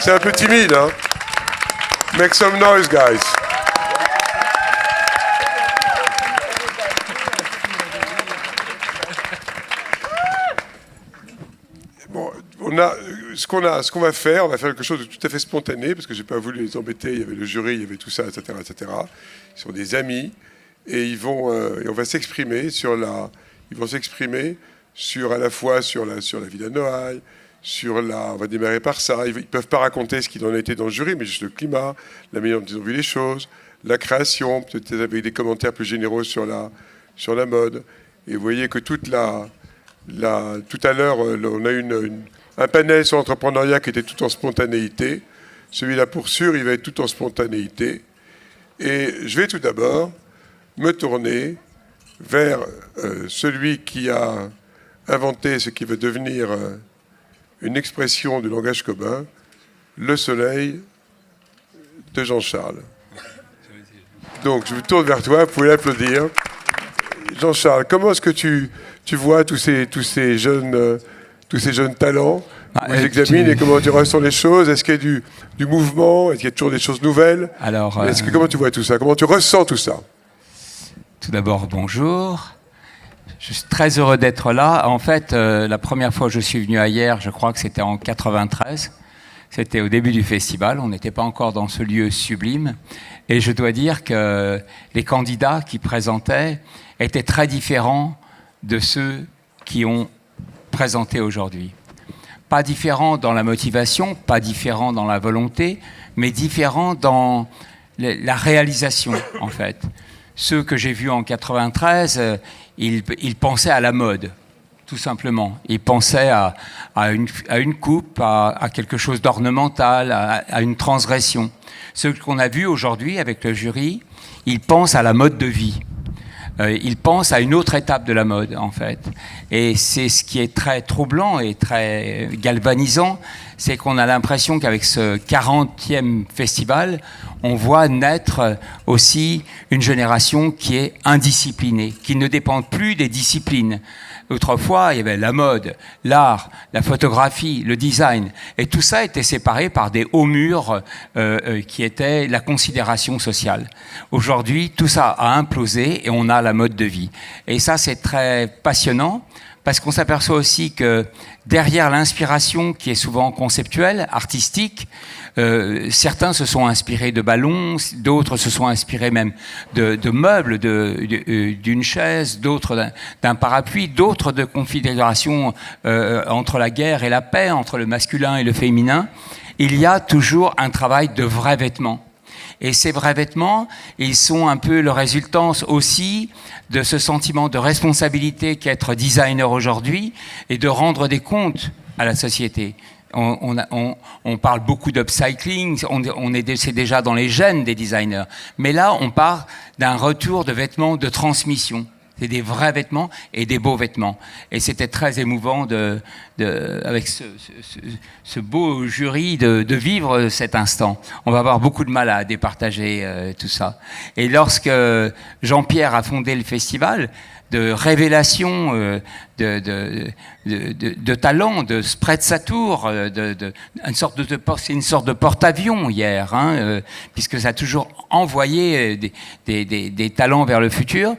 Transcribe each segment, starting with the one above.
C'est un peu timide, hein. Make some noise, guys. Bon, ce qu'on va faire, on va faire quelque chose de tout à fait spontané, parce que j'ai pas voulu les embêter. Il y avait le jury, il y avait tout ça, etc., etc. Ils sont des amis et et on va s'exprimer ils vont s'exprimer à la fois sur la ville de Noailles, on va démarrer par ça. Ils peuvent pas raconter ce qu'il en a été dans le jury, mais juste le climat, la manière dont ils ont vu les choses, la création, peut-être avec des commentaires plus généraux sur la mode. Et vous voyez que tout à l'heure, on a un panel sur l'entrepreneuriat qui était tout en spontanéité. Celui-là, pour sûr, il va être tout en spontanéité. Et je vais tout d'abord me tourner vers celui qui a inventé ce qui va devenir une expression du langage commun, le soleil de Jean-Charles. Donc, je me tourne vers toi, vous pouvez l'applaudir. Jean-Charles, comment est-ce que tu vois tous ces jeunes talents? Vous examines et comment tu ressens les choses? Est-ce qu'il y a du mouvement? Est-ce qu'il y a toujours des choses nouvelles? Alors, comment tu vois tout ça? Comment tu ressens tout ça? Tout d'abord, bonjour. Je suis très heureux d'être là. En fait, la première fois que je suis venu à Hyères, je crois que c'était en 93. C'était au début du festival. On n'était pas encore dans ce lieu sublime. Et je dois dire que les candidats qui présentaient étaient très différents de ceux qui ont présenté aujourd'hui. Pas différents dans la motivation, pas différents dans la volonté, mais différents dans la réalisation, en fait. Ceux que j'ai vus en 93, ils pensaient à la mode, tout simplement. Ils pensaient à une coupe, à quelque chose d'ornemental, à une transgression. Ceux qu'on a vus aujourd'hui avec le jury, ils pensent à la mode de vie. Ils pensent à une autre étape de la mode, en fait. Et c'est ce qui est très troublant et très galvanisant, c'est qu'on a l'impression qu'avec ce 40e festival, on voit naître aussi une génération qui est indisciplinée, qui ne dépend plus des disciplines. Autrefois, il y avait la mode, l'art, la photographie, le design. Et tout ça était séparé par des hauts murs qui étaient la considération sociale. Aujourd'hui, tout ça a implosé et on a la mode de vie. Et ça, c'est très passionnant parce qu'on s'aperçoit aussi que derrière l'inspiration qui est souvent conceptuelle, artistique, certains se sont inspirés de ballons, d'autres se sont inspirés même de meubles, d'une chaise, d'autres d'un parapluie, d'autres de configurations entre la guerre et la paix, entre le masculin et le féminin. Il y a toujours un travail de vrais vêtements. Et ces vrais vêtements, ils sont un peu le résultance aussi de ce sentiment de responsabilité qu'être designer aujourd'hui et de rendre des comptes à la société. On parle beaucoup d'upcycling, c'est déjà dans les gènes des designers. Mais là, on part d'un retour de vêtements de transmission. C'est des vrais vêtements et des beaux vêtements. Et c'était très émouvant avec ce beau jury de vivre cet instant. On va avoir beaucoup de mal à départager tout ça. Et lorsque Jean-Pierre a fondé le festival, de révélation, de talent, de sprezzatura, c'est une sorte de porte-avions hier, hein, puisque ça a toujours envoyé des talents vers le futur.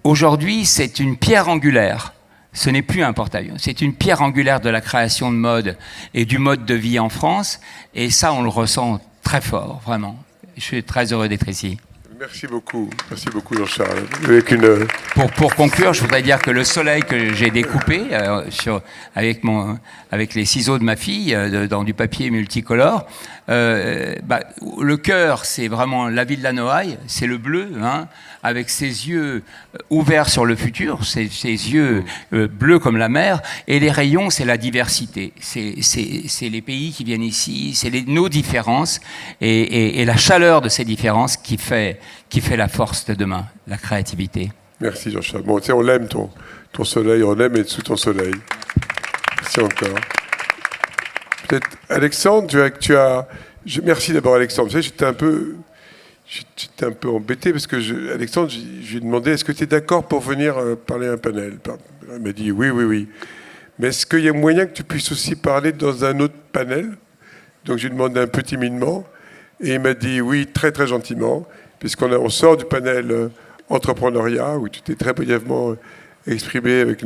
Aujourd'hui, c'est une pierre angulaire. Ce n'est plus un porte-avions. C'est une pierre angulaire de la création de mode et du mode de vie en France. Et ça, on le ressent très fort, vraiment. Je suis très heureux d'être ici. Merci beaucoup Jean-Charles. Pour conclure, je voudrais dire que le soleil que j'ai découpé avec les ciseaux de ma fille dans du papier multicolore, le cœur, c'est vraiment la ville de la Noailles, c'est le bleu, hein, avec ses yeux ouverts sur le futur, ses yeux bleus comme la mer, et les rayons, c'est la diversité, c'est les pays qui viennent ici, c'est nos différences et la chaleur de ces différences qui fait la force de demain, la créativité. Merci Jean-Charles. Bon, tu sais, on l'aime ton soleil, on aime être sous ton soleil. Merci encore. Peut-être Alexandre, merci d'abord Alexandre. Tu sais, j'étais un peu embêté parce que Alexandre, je lui ai demandé est-ce que tu es d'accord pour venir parler à un panel. Il m'a dit oui. Mais est-ce qu'il y a moyen que tu puisses aussi parler dans un autre panel? Donc je lui ai demandé un peu timidement, et il m'a dit oui, très très gentiment, puisqu'on sort du panel entrepreneuriat, où tu t'es très brièvement exprimé avec,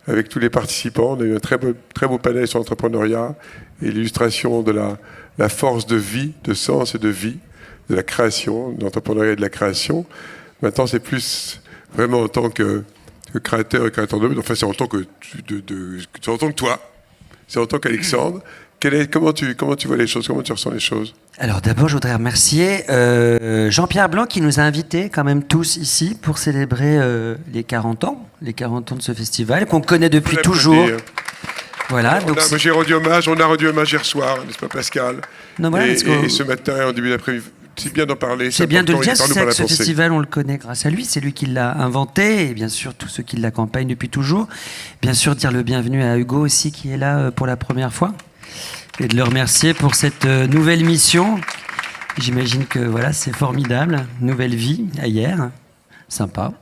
avec tous les participants. On a eu un très beau panel sur l'entrepreneuriat et l'illustration de la force de vie, de sens et de vie, de la création, de l'entrepreneuriat et de la création. Maintenant, c'est plus vraiment en tant que créateur et créateur de... Enfin, c'est en tant que toi. C'est en tant qu'Alexandre. Comment tu vois les choses? Comment tu ressens les choses? Alors d'abord, je voudrais remercier Jean-Pierre Blanc qui nous a invités quand même tous ici pour célébrer les 40 ans de ce festival qu'on connaît depuis toujours. Voilà. J'ai rendu hommage, on a rendu hommage hier soir, n'est-ce pas Pascal? Non, voilà, et ce matin, en début d'après-midi, c'est bien d'en parler. C'est bien de le dire, c'est que ce festival, on le connaît grâce à lui, c'est lui qui l'a inventé, et bien sûr tous ceux qui l'accompagnent depuis toujours. Bien sûr, dire le bienvenu à Hugo aussi qui est là pour la première fois. Et de le remercier pour cette nouvelle mission. J'imagine que voilà, c'est formidable. Nouvelle vie, hier. Sympa.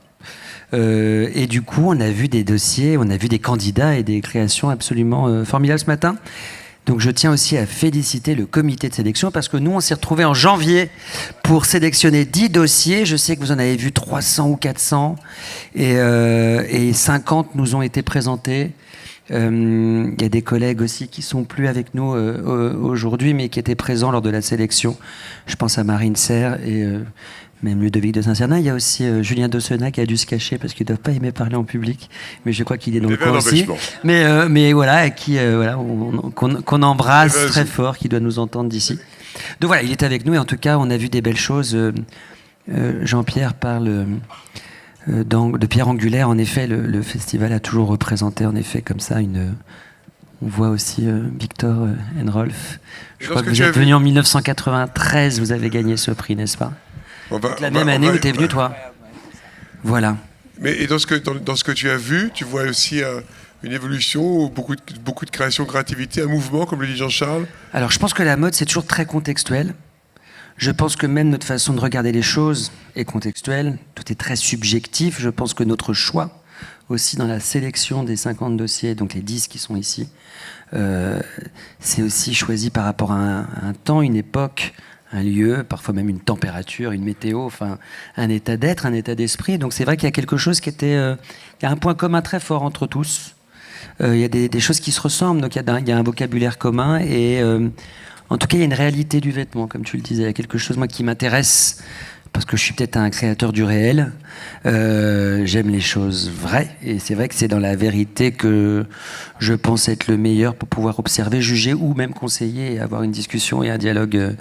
Et du coup, on a vu des dossiers, on a vu des candidats et des créations absolument formidables ce matin. Donc je tiens aussi à féliciter le comité de sélection parce que nous, on s'est retrouvés en janvier pour sélectionner 10 dossiers. Je sais que vous en avez vu 300 ou 400 et 50 nous ont été présentés. Il y a des collègues aussi qui sont plus avec nous aujourd'hui, mais qui étaient présents lors de la sélection. Je pense à Marine Serre et même Ludovic de Saint-Cernin. Il y a aussi Julien Dossena qui a dû se cacher parce qu'il ne doit pas aimer parler en public, mais je crois qu'il est dans le coin aussi. Mais voilà, qui voilà, qu'on embrasse très fort, qui doit nous entendre d'ici. Donc voilà, il est avec nous et en tout cas, on a vu des belles choses. Jean-Pierre parle de pierre angulaire. En effet, le festival a toujours représenté en effet comme ça une... On voit aussi Victor Enrolf. Je crois que vous êtes venu en 1993, vous avez gagné ce prix, n'est-ce pas? La même année où tu es venu, toi. Voilà. Mais dans ce que tu as vu, tu vois aussi une évolution, beaucoup de création, créativité, un mouvement, comme le dit Jean-Charles? Alors, je pense que la mode, c'est toujours très contextuel. Je pense que même notre façon de regarder les choses est contextuelle. Tout est très subjectif. Je pense que notre choix, aussi dans la sélection des 50 dossiers, donc les 10 qui sont ici, c'est aussi choisi par rapport à un temps, une époque, un lieu, parfois même une température, une météo, enfin un état d'être, un état d'esprit. Donc c'est vrai qu'il y a quelque chose qui était... il y a un point commun très fort entre tous. Il y a des choses qui se ressemblent, donc il y a un vocabulaire commun et... en tout cas, il y a une réalité du vêtement, comme tu le disais. Il y a quelque chose, moi, qui m'intéresse, parce que je suis peut-être un créateur du réel. J'aime les choses vraies, et c'est vrai que c'est dans la vérité que je pense être le meilleur pour pouvoir observer, juger, ou même conseiller, et avoir une discussion et un dialogue. Alors,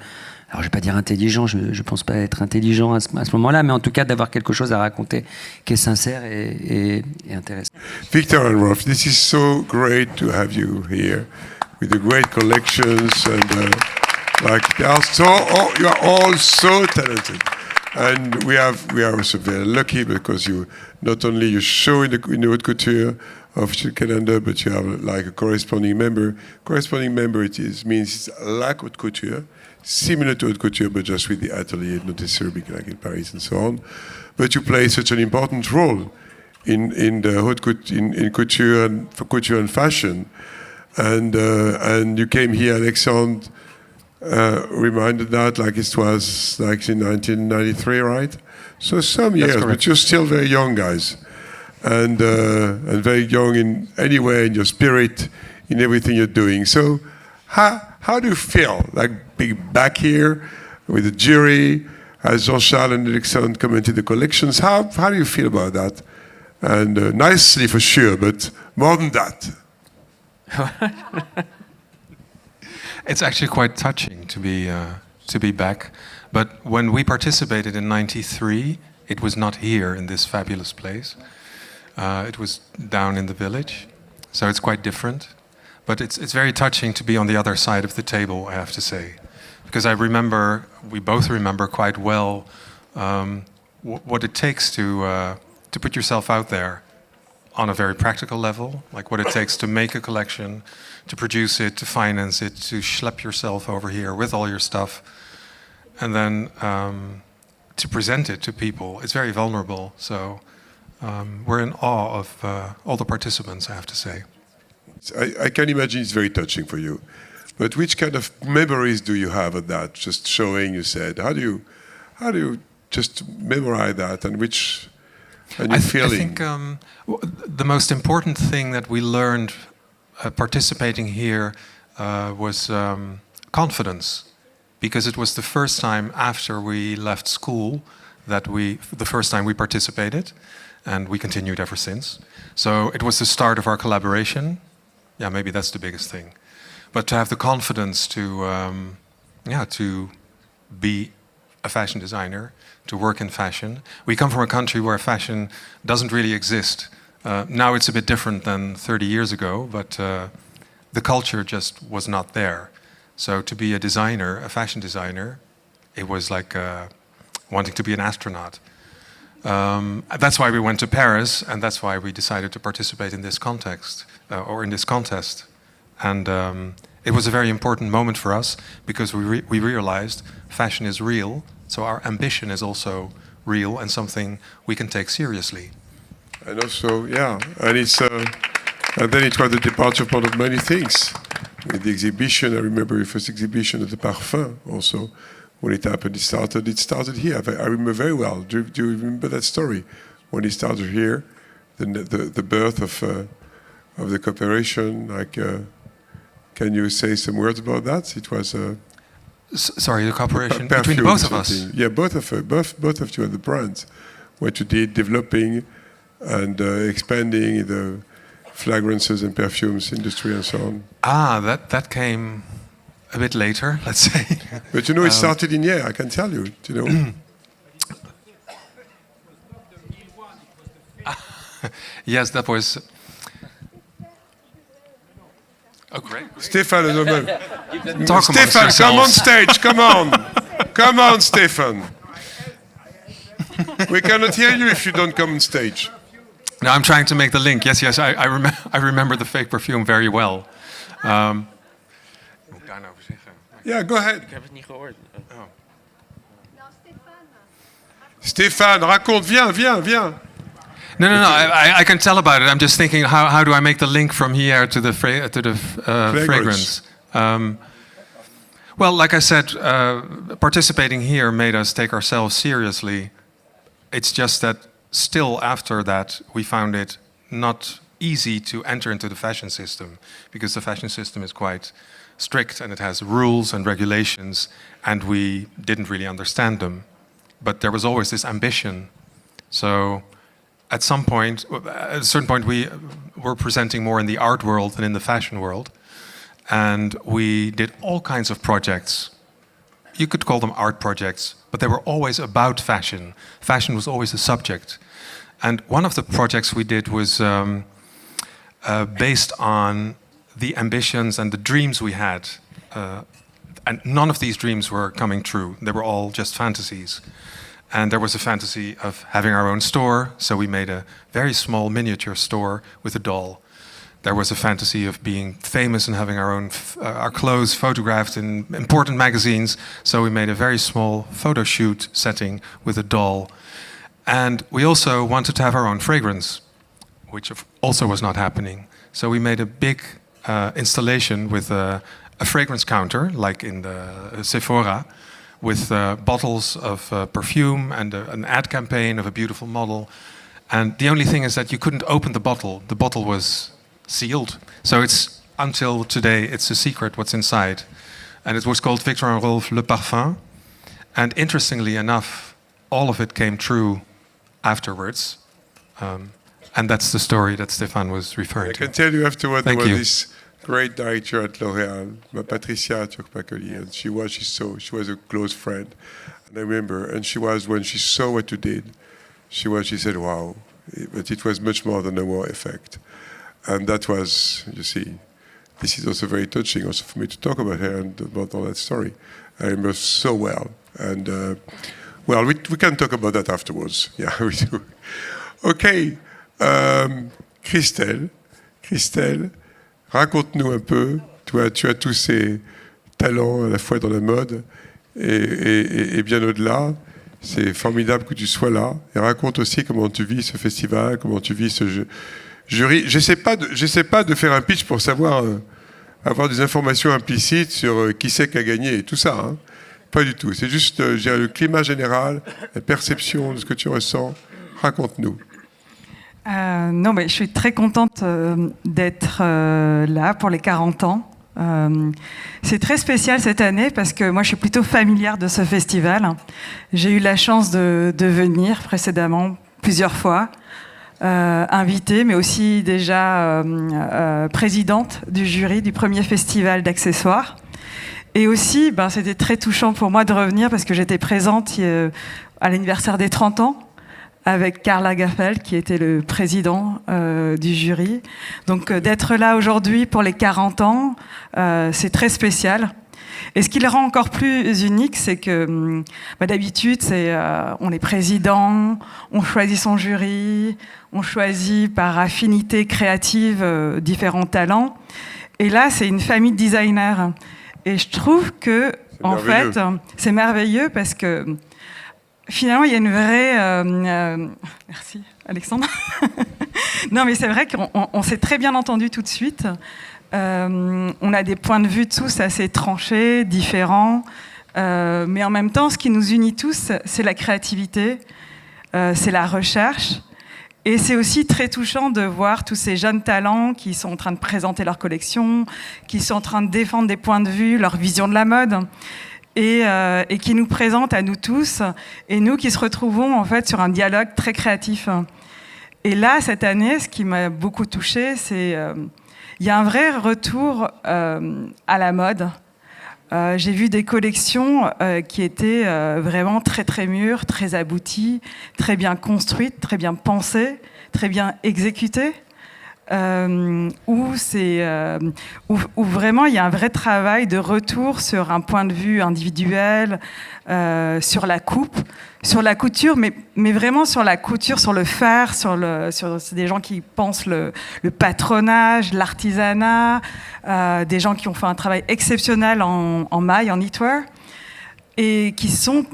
je ne vais pas dire intelligent, je ne pense pas être intelligent à ce moment-là, mais en tout cas, d'avoir quelque chose à raconter qui est sincère et intéressant. Victor Enrolf, this is so great to have you here. With the great collections and you are all so talented, and we are also very lucky because you not only you show in the haute couture official calendar, but you have like a corresponding member. Corresponding member means it's like haute couture, similar to haute couture, but just with the atelier, not necessarily like in Paris and so on. But you play such an important role in the haute couture, in couture and fashion. And you came here, Alexandre reminded that like it was like in 1993, right? So some years, but you're still very young, guys, and very young in any way in your spirit, in everything you're doing. So how do you feel like being back here with the jury, as Jean-Charles and Alexandre commented the collections? How do you feel about that? And nicely for sure, but more than that. It's actually quite touching to be back. But when we participated in '93, it was not here in this fabulous place. It was down in the village, so it's quite different. But it's very touching to be on the other side of the table, I have to say, because we both remember quite well what it takes to put yourself out there. On a very practical level, like what it takes to make a collection, to produce it, to finance it, to schlep yourself over here with all your stuff, and then to present it to people. It's very vulnerable, so we're in awe of all the participants, I have to say. I can imagine it's very touching for you. But which kind of memories do you have of that? Just showing, you said. How do you just memorize that, and which feeling? I think the most important thing that we learned participating here was confidence, because it was the first time after we left school that the first time we participated, and we continued ever since. So it was the start of our collaboration. Yeah, maybe that's the biggest thing. But to have the confidence to be a fashion designer, to work in fashion. We come from a country where fashion doesn't really exist. Now it's a bit different than 30 years ago, but the culture just was not there. So to be a designer, a fashion designer, it was like wanting to be an astronaut. That's why we went to Paris, and that's why we decided to participate in this context, or in this contest. And it was a very important moment for us, because we realized fashion is real, so our ambition is also real and something we can take seriously. And also, yeah, and and then it was the departure point of many things. With the exhibition, I remember your first exhibition at the Parfum also. When it happened, it started here. I remember very well. Do you remember that story? When it started here, the birth of the cooperation, like, can you say some words about that? It was sorry, the cooperation between both of us. Yeah, both of you and the brand, what you did, developing and expanding the fragrances and perfumes industry and so on. That came a bit later, let's say. But it started in here, I can tell you. Yes, that was. Oh, great. Stéphane, Stéphane, come on stage, come on. Come on, Stéphane. We cannot hear you if you don't come on stage. No, I'm trying to make the link. Yes, I remember the fake perfume very well. Yeah, go ahead. Ik heb het niet gehoord. Stéphane, raconte, viens. No. I can tell about it. I'm just thinking, how do I make the link from here to the fragrance? Well, like I said, participating here made us take ourselves seriously. It's just that still after that, we found it not easy to enter into the fashion system, because the fashion system is quite strict and it has rules and regulations, and we didn't really understand them. But there was always this ambition. So at a certain point, we were presenting more in the art world than in the fashion world. And we did all kinds of projects. You could call them art projects, but they were always about fashion. Fashion was always the subject. And one of the projects we did was based on the ambitions and the dreams we had. And none of these dreams were coming true. They were all just fantasies. And there was a fantasy of having our own store, so we made a very small miniature store with a doll. There was a fantasy of being famous and having our clothes photographed in important magazines, so we made a very small photo shoot setting with a doll. And we also wanted to have our own fragrance, which also was not happening. So we made a big installation with a fragrance counter, like in the Sephora, with bottles of perfume and an ad campaign of a beautiful model. And the only thing is that you couldn't open the bottle. The bottle was sealed. So it's, until today, it's a secret what's inside. And it was called Victor and Rolf Le Parfum. And interestingly enough, all of it came true afterwards. And that's the story that Stéphane was referring to. I can tell you afterward, there was you. this great director at L'Oréal, Patricia Turcpacoli, and she was a close friend. And I remember, and when she saw what you did, she said, wow, but it was much more than a wow effect. And that was, you see, this is also very touching also for me to talk about her and about all that story. I remember so well. And, well, we can talk about that afterwards. Yeah, we do. Okay. Christelle, raconte-nous un peu. Tu as tous ces talents à la fois dans la mode et bien au-delà. C'est formidable que tu sois là. Et raconte aussi comment tu vis ce festival, comment tu vis ce jury. J'essaie pas de faire un pitch pour savoir avoir des informations implicites sur qui c'est qui a gagné et tout ça. Hein. Pas du tout. C'est juste le climat général, la perception de ce que tu ressens. Raconte-nous. Non, mais je suis très contente d'être là pour les 40 ans. C'est très spécial cette année parce que moi je suis plutôt familière de ce festival. J'ai eu la chance de venir précédemment plusieurs fois, invitée, mais aussi déjà présidente du jury du premier festival d'accessoires. Et aussi, c'était très touchant pour moi de revenir parce que j'étais présente à l'anniversaire des 30 ans avec Karl Lagerfeld, qui était le président du jury. Donc d'être là aujourd'hui pour les 40 ans, c'est très spécial. Et ce qui le rend encore plus unique, c'est que d'habitude, on est président, on choisit son jury, on choisit par affinité créative différents talents. Et là, c'est une famille de designers. Et je trouve que, en fait, c'est merveilleux parce que finalement, il y a une vraie... Merci, Alexandre. Non, mais c'est vrai qu'on s'est très bien entendu tout de suite. On a des points de vue tous assez tranchés, différents. Mais en même temps, ce qui nous unit tous, c'est la créativité, c'est la recherche. Et c'est aussi très touchant de voir tous ces jeunes talents qui sont en train de présenter leur collection, qui sont en train de défendre des points de vue, leur vision de la mode, et qui nous présentent à nous tous, et nous qui se retrouvons en fait sur un dialogue très créatif. Et là, cette année, ce qui m'a beaucoup touchée, c'est il y a un vrai retour à la mode. J'ai vu des collections qui étaient vraiment très très mûres, très abouties, très bien construites, très bien pensées, très bien exécutées, où vraiment il y a un vrai travail de retour sur un point de vue individuel, sur la coupe, sur la couture, mais vraiment sur la couture, sur le faire, c'est des gens qui pensent le patronage, l'artisanat, des gens qui ont fait un travail exceptionnel en maille, en knitwear, et qui sont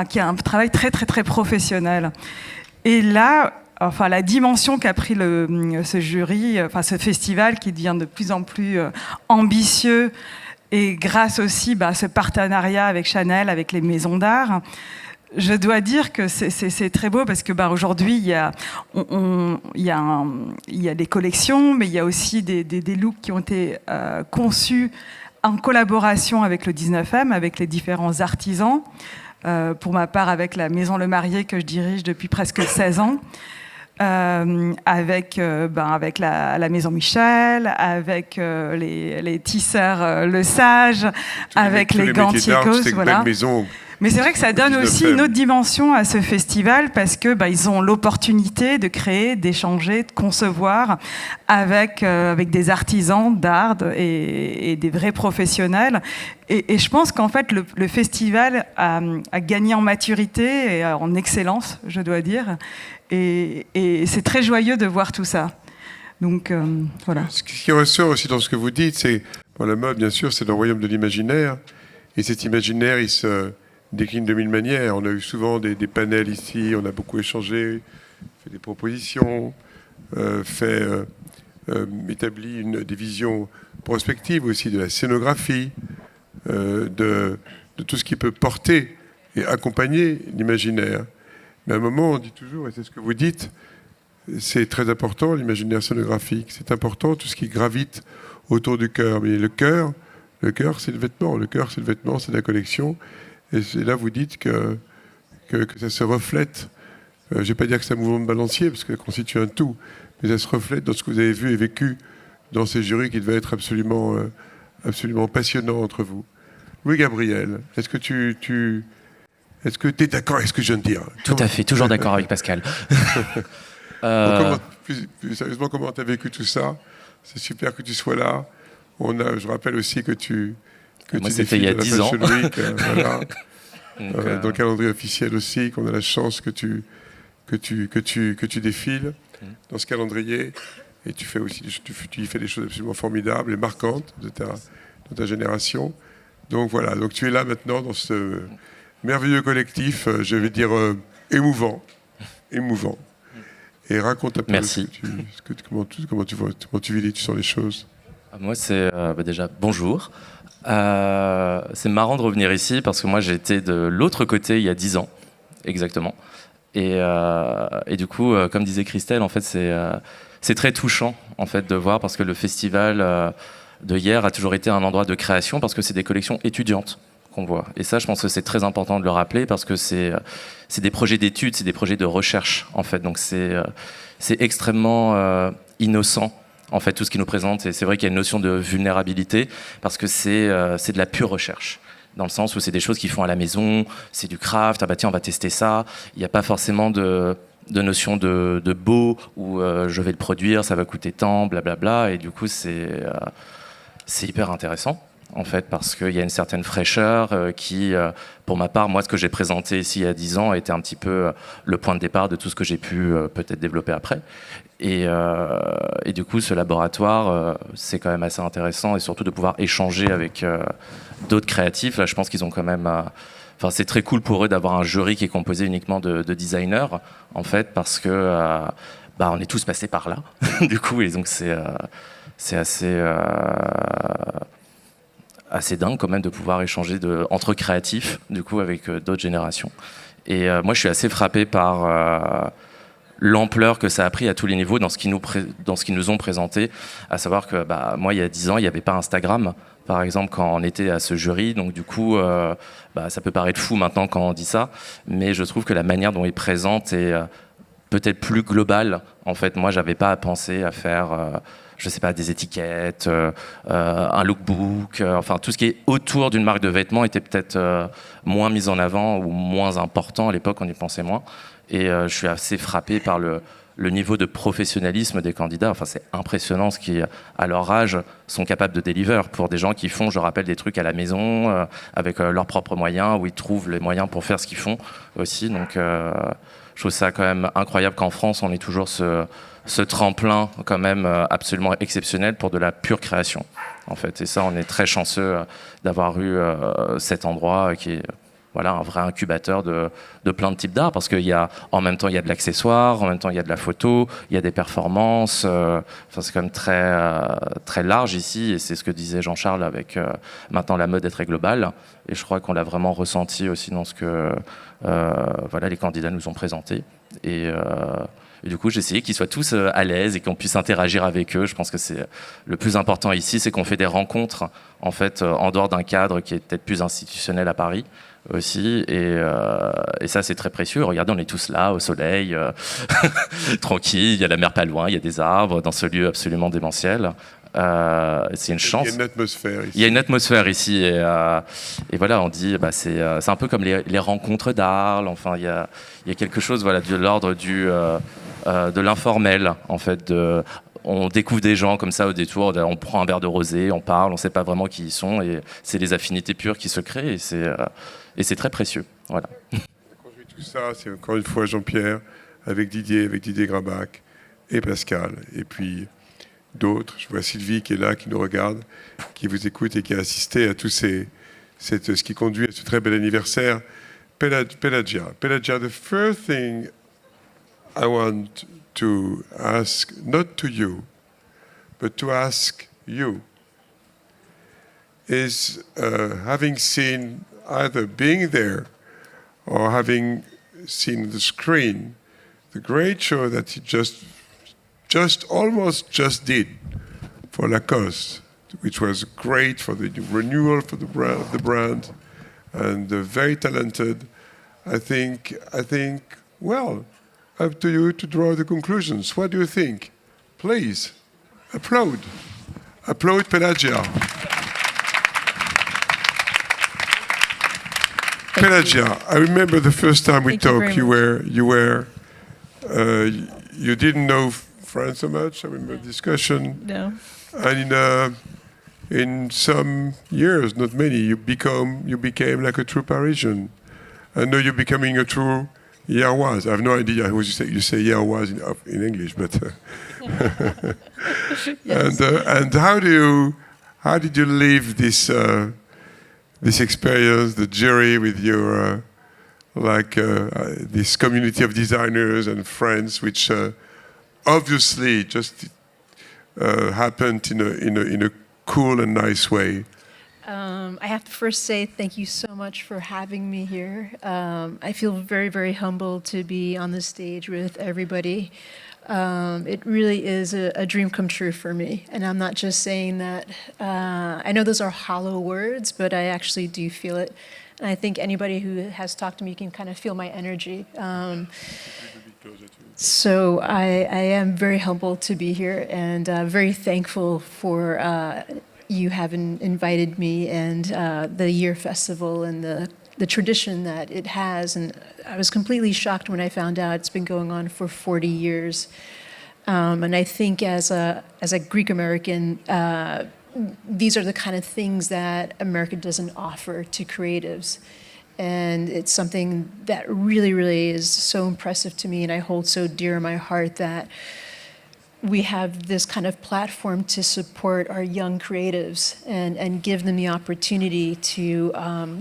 qui a un travail très très très professionnel. Et là, la dimension qu'a pris ce jury, ce festival qui devient de plus en plus ambitieux, et grâce aussi à ce partenariat avec Chanel, avec les maisons d'art, je dois dire que c'est très beau parce que aujourd'hui il y a des collections, mais il y a aussi des looks qui ont été conçus en collaboration avec le 19e, avec les différents artisans. Pour ma part, avec la Maison Le Marié que je dirige depuis presque 16 ans. Avec la Maison Michel, avec les tisseurs Le Sage, avec les Gantiecos, voilà. Mais c'est vrai que ça donne aussi une autre dimension à ce festival parce que ils ont l'opportunité de créer, d'échanger, de concevoir avec des artisans d'art et des vrais professionnels. Et je pense qu'en fait le festival a gagné en maturité et en excellence, je dois dire. Et c'est très joyeux de voir tout ça. Donc voilà. Ce qui ressort aussi dans ce que vous dites, c'est la mode, bien sûr, c'est le royaume de l'imaginaire. Et cet imaginaire, il se décline de mille manières. On a eu souvent des panels ici, on a beaucoup échangé, fait des propositions, établi des visions prospectives aussi de la scénographie, de tout ce qui peut porter et accompagner l'imaginaire. Mais à un moment, on dit toujours, et c'est ce que vous dites, c'est très important, l'imaginaire scénographique. C'est important, tout ce qui gravite autour du cœur. Mais le cœur, c'est le vêtement. Le cœur, c'est le vêtement, c'est la collection. Et là, vous dites que ça se reflète. Je ne vais pas dire que c'est un mouvement de balancier, parce que ça constitue un tout. Mais ça se reflète dans ce que vous avez vu et vécu dans ces jurys qui devaient être absolument passionnants entre vous. Louis-Gabriel, est-ce que tu es d'accord avec ce que je viens de dire ? Tout à fait, toujours d'accord avec Pascal. Plus sérieusement, comment tu as vécu tout ça ? C'est super que tu sois là. Je rappelle aussi que tu moi, c'était il y a 10 ans. Week, voilà. Dans le calendrier officiel aussi, qu'on a la chance que tu défiles dans ce calendrier. Et tu y fais des choses absolument formidables et marquantes de ta génération. Donc voilà, donc tu es là maintenant dans ce merveilleux collectif, je vais dire émouvant. Et raconte un peu Merci. comment tu vis, tu sens les choses. Moi, c'est déjà bonjour. C'est marrant de revenir ici parce que moi, j'étais de l'autre côté il y a 10 ans, exactement. Et du coup, comme disait Christelle, en fait, c'est très touchant en fait, de voir parce que le festival de hier a toujours été un endroit de création parce que c'est des collections étudiantes qu'on voit. Et ça, je pense que c'est très important de le rappeler parce que c'est des projets d'études, c'est des projets de recherche, en fait. Donc, c'est extrêmement innocent, en fait, tout ce qui nous présente. Et c'est vrai qu'il y a une notion de vulnérabilité parce que c'est de la pure recherche. Dans le sens où c'est des choses qu'ils font à la maison, c'est du craft, ah bah tiens, on va tester ça. Il n'y a pas forcément de notion de beau, où je vais le produire, ça va coûter tant, blablabla. Et du coup, c'est hyper intéressant, en fait, parce qu'il y a une certaine fraîcheur qui, pour ma part, moi, ce que j'ai présenté ici il y a 10 ans était un petit peu le point de départ de tout ce que j'ai pu peut-être développer après. Et du coup, ce laboratoire, c'est quand même assez intéressant, et surtout de pouvoir échanger avec d'autres créatifs. Là, je pense qu'ils ont quand même... Enfin, c'est très cool pour eux d'avoir un jury qui est composé uniquement de designers, en fait, parce que on est tous passés par là, du coup, et donc c'est assez dingue quand même de pouvoir échanger entre créatifs, du coup, avec d'autres générations. Et moi, je suis assez frappé par l'ampleur que ça a pris à tous les niveaux dans ce qu'ils nous ont présenté, à savoir que moi, il y a 10 ans, il n'y avait pas Instagram, par exemple, quand on était à ce jury. Donc du coup, ça peut paraître fou maintenant quand on dit ça, mais je trouve que la manière dont ils présentent est peut-être plus globale. En fait, moi, j'avais pas à penser à faire... je sais pas, des étiquettes, un lookbook, enfin tout ce qui est autour d'une marque de vêtements était peut-être moins mis en avant ou moins important. À l'époque, on y pensait moins. Et je suis assez frappé par le niveau de professionnalisme des candidats. Enfin, c'est impressionnant ce qui, à leur âge, sont capables de deliver pour des gens qui font, je rappelle, des trucs à la maison, avec leurs propres moyens, où ils trouvent les moyens pour faire ce qu'ils font aussi. Donc, je trouve ça quand même incroyable qu'en France, on ait toujours ce tremplin quand même absolument exceptionnel pour de la pure création, en fait. Et ça, on est très chanceux d'avoir eu cet endroit qui est un vrai incubateur de plein de types d'art, parce qu'en même temps, il y a de l'accessoire, en même temps, il y a de la photo, il y a des performances. C'est quand même très large ici, et c'est ce que disait Jean-Charles avec maintenant la mode est très globale. Et je crois qu'on l'a vraiment ressenti aussi dans ce que les candidats nous ont présenté. Et du coup, j'ai essayé qu'ils soient tous à l'aise et qu'on puisse interagir avec eux. Je pense que c'est le plus important ici, c'est qu'on fait des rencontres en fait en dehors d'un cadre qui est peut-être plus institutionnel à Paris aussi. Et ça, c'est très précieux. Regardez, on est tous là au soleil, tranquille. Il y a la mer pas loin, il y a des arbres dans ce lieu absolument démentiel. C'est une chance. Il y a une atmosphère ici. Il y a une atmosphère ici, et voilà, on dit, c'est un peu comme les rencontres d'Arles. Enfin, il y a quelque chose, de l'ordre de l'informel, en fait. On découvre des gens comme ça au détour, on prend un verre de rosé, on parle, on ne sait pas vraiment qui ils sont, et c'est les affinités pures qui se créent, et c'est très précieux. Voilà. Quand je vis tout ça, c'est encore une fois Jean-Pierre, avec Didier Grabach, et Pascal, et puis d'autres. Je vois Sylvie qui est là, qui nous regarde, qui vous écoute et qui a assisté à tout ce qui conduit à ce très bel anniversaire. Pelagia, the first thing I want to ask, not to you, but to ask you, is having seen, either being there or having seen the screen, the great show that he almost just did for Lacoste, which was great for the renewal for the brand, and very talented. I think, well, up to you to draw the conclusions. What do you think? Please, applaud. Applaud Pelagia. Pelagia, I remember the first time we talked, you didn't know France so much. I remember the discussion. No. And in some years, not many, you became like a true Parisian. I know you're becoming a true Yerwas. I have no idea how you say Yerwas in English, but Yes. And how did you live this experience, the jury with your this community of designers and friends, which obviously just happened in a cool and nice way. I have to first say thank you so much for having me here. I feel very, very humbled to be on the stage with everybody. It really is a dream come true for me. And I'm not just saying that. I know those are hollow words, but I actually do feel it. And I think anybody who has talked to me can kind of feel my energy. So I am very humbled to be here and very thankful for you having invited me and the Year Festival and the tradition that it has. And I was completely shocked when I found out it's been going on for 40 years. And I think as a Greek American, these are the kind of things that America doesn't offer to creatives. And it's something that really, really is so impressive to me and I hold so dear in my heart that we have this kind of platform to support our young creatives and give them the opportunity to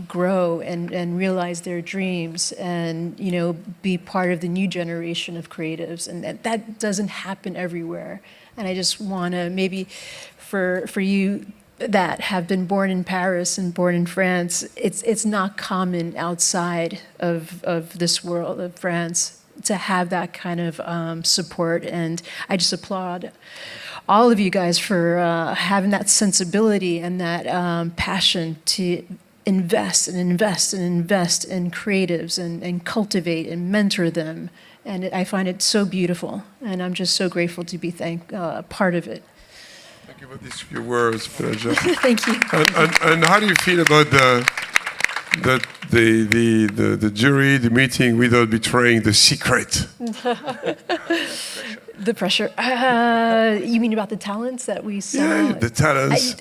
grow and realize their dreams and, you know, be part of the new generation of creatives. And that doesn't happen everywhere. And I just want to maybe for you that have been born in Paris and born in France, it's not common outside of this world of France to have that kind of support. And I just applaud all of you guys for having that sensibility and that passion to invest and invest and invest in creatives and cultivate and mentor them. And I find it so beautiful. And I'm just so grateful to be part of it. Thank you for these few words, Pelagia. Thank you. And how do you feel about the jury, the meeting, without betraying the secret? The pressure. You mean about the talents that we saw? Yeah, the talents.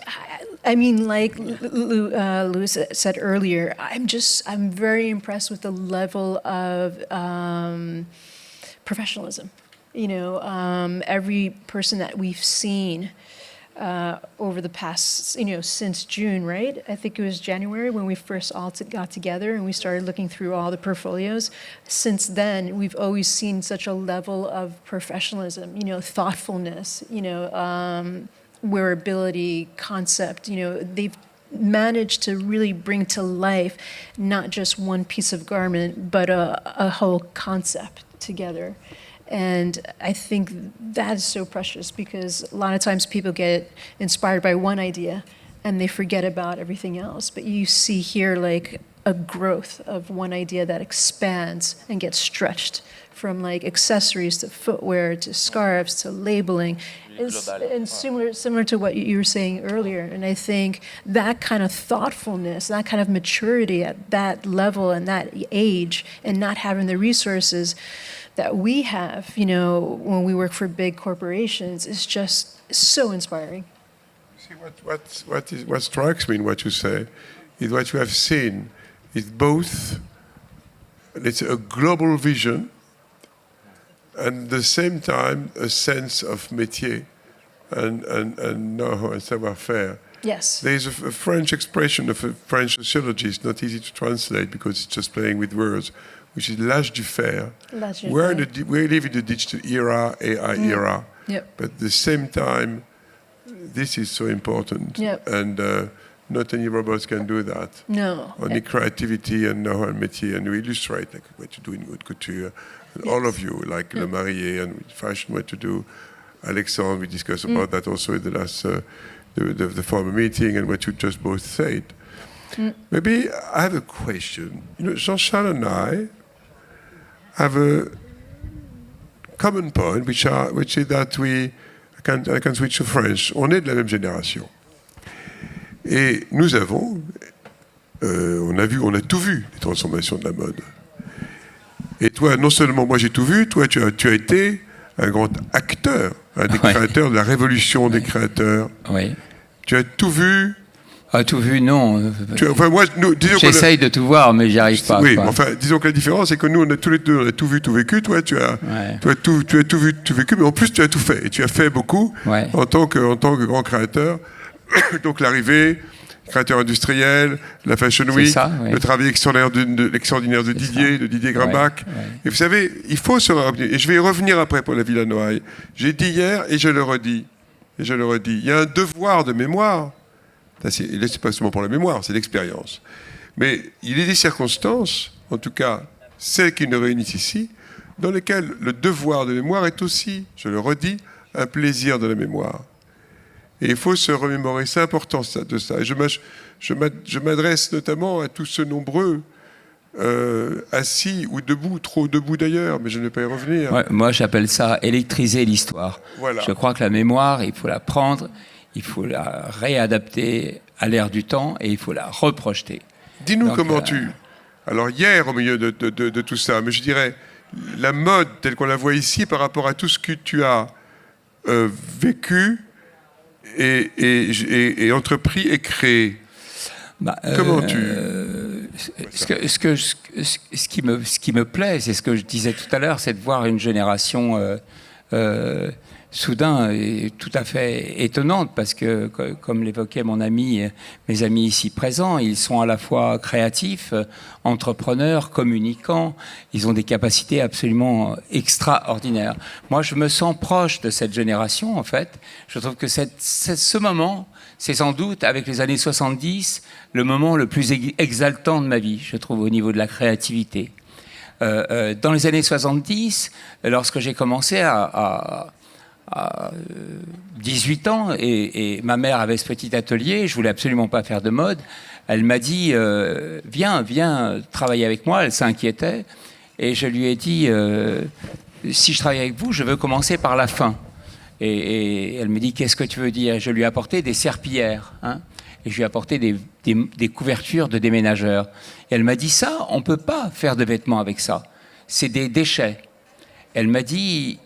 I mean, like Louis said earlier, I'm very impressed with the level of professionalism. You know, every person that we've seen over the past, you know, since June, right? I think it was January when we first all got together and we started looking through all the portfolios. Since then, we've always seen such a level of professionalism, you know, thoughtfulness, you know, wearability, concept, you know, they've managed to really bring to life not just one piece of garment, but a whole concept together. And I think that is so precious because a lot of times people get inspired by one idea and they forget about everything else. But you see here like a growth of one idea that expands and gets stretched from like accessories to footwear to scarves to labeling. And similar to what you were saying earlier. And I think that kind of thoughtfulness, that kind of maturity at that level and that age and not having the resources that we have, you know, when we work for big corporations is just so inspiring. See, what strikes me in what you say is what you have seen is both, let's say, a global vision and at the same time a sense of métier and know-how and savoir-faire. Yes. There's a French expression of a French sociologist, not easy to translate because it's just playing with words, which is l'âge du faire. We live in the digital era, AI era, but at the same time, this is so important. And not any robots can do that. No. Only creativity and know-how and métier, and we illustrate like what you do in haute couture. And all of you, like Le Marié and fashion, what to do. Alexandre, we discussed about that also in the last the former meeting and what you just both said. Maybe I have a question. You know, Jean-Charles and I have a common point, which is that I can switch to French. On est de la même génération. Et nous avons, on a tout vu, les transformations de la mode. Et toi, non seulement moi j'ai tout vu, toi tu as été un grand acteur, un des créateurs de la révolution des créateurs. Oui. Tu as tout vu. Ah, tout vu, non. J'essaye de tout voir, mais j'y arrive pas. Oui, enfin, disons que la différence, c'est que nous, on a tous les deux, on a tout vu, tout vécu. Toi, tu as tout vu, tout vécu, mais en plus, tu as tout fait. Et tu as fait beaucoup en tant que grand créateur. Donc, l'arrivée, créateur industriel, la Fashion Week, le travail extraordinaire de Didier Grambach. Et vous savez, il faut se rappeler, et je vais y revenir après pour la Villa Noailles. J'ai dit hier, et je le redis, et je le redis, il y a un devoir de mémoire. Là, c'est pas seulement pour la mémoire, c'est l'expérience. Mais il y a des circonstances, en tout cas celles qui nous réunissent ici, dans lesquelles le devoir de mémoire est aussi, je le redis, un plaisir de la mémoire. Et il faut se remémorer, c'est important de ça. Et je m'adresse notamment à tous ceux nombreux, assis ou debout, trop debout d'ailleurs, mais je ne vais pas y revenir. Ouais, moi, j'appelle ça électriser l'histoire. Voilà. Je crois que la mémoire, il faut la prendre, il faut la réadapter à l'ère du temps et il faut la reprojeter. Dis-nous donc, comment tu... Alors hier, au milieu de tout ça, mais je dirais, la mode telle qu'on la voit ici par rapport à tout ce que tu as vécu et entrepris et créé. Comment tu... Ce qui me plaît, c'est ce que je disais tout à l'heure, c'est de voir une génération soudain et tout à fait étonnante, parce que, comme l'évoquait mon ami, mes amis ici présents, ils sont à la fois créatifs, entrepreneurs, communicants, ils ont des capacités absolument extraordinaires. Moi, je me sens proche de cette génération, en fait. Je trouve que ce moment, c'est sans doute, avec les années 70, le moment le plus exaltant de ma vie, je trouve, au niveau de la créativité. Dans les années 70, lorsque j'ai commencé à 18 ans, et ma mère avait ce petit atelier, je voulais absolument pas faire de mode. Elle m'a dit viens travailler avec moi. Elle s'inquiétait et je lui ai dit si je travaille avec vous, je veux commencer par la fin. Et elle me dit qu'est-ce que tu veux dire? Je lui ai apporté des serpillères, hein, et je lui ai apporté des couvertures de déménageurs. Et elle m'a dit ça, on peut pas faire de vêtements avec ça, c'est des déchets. Elle m'a dit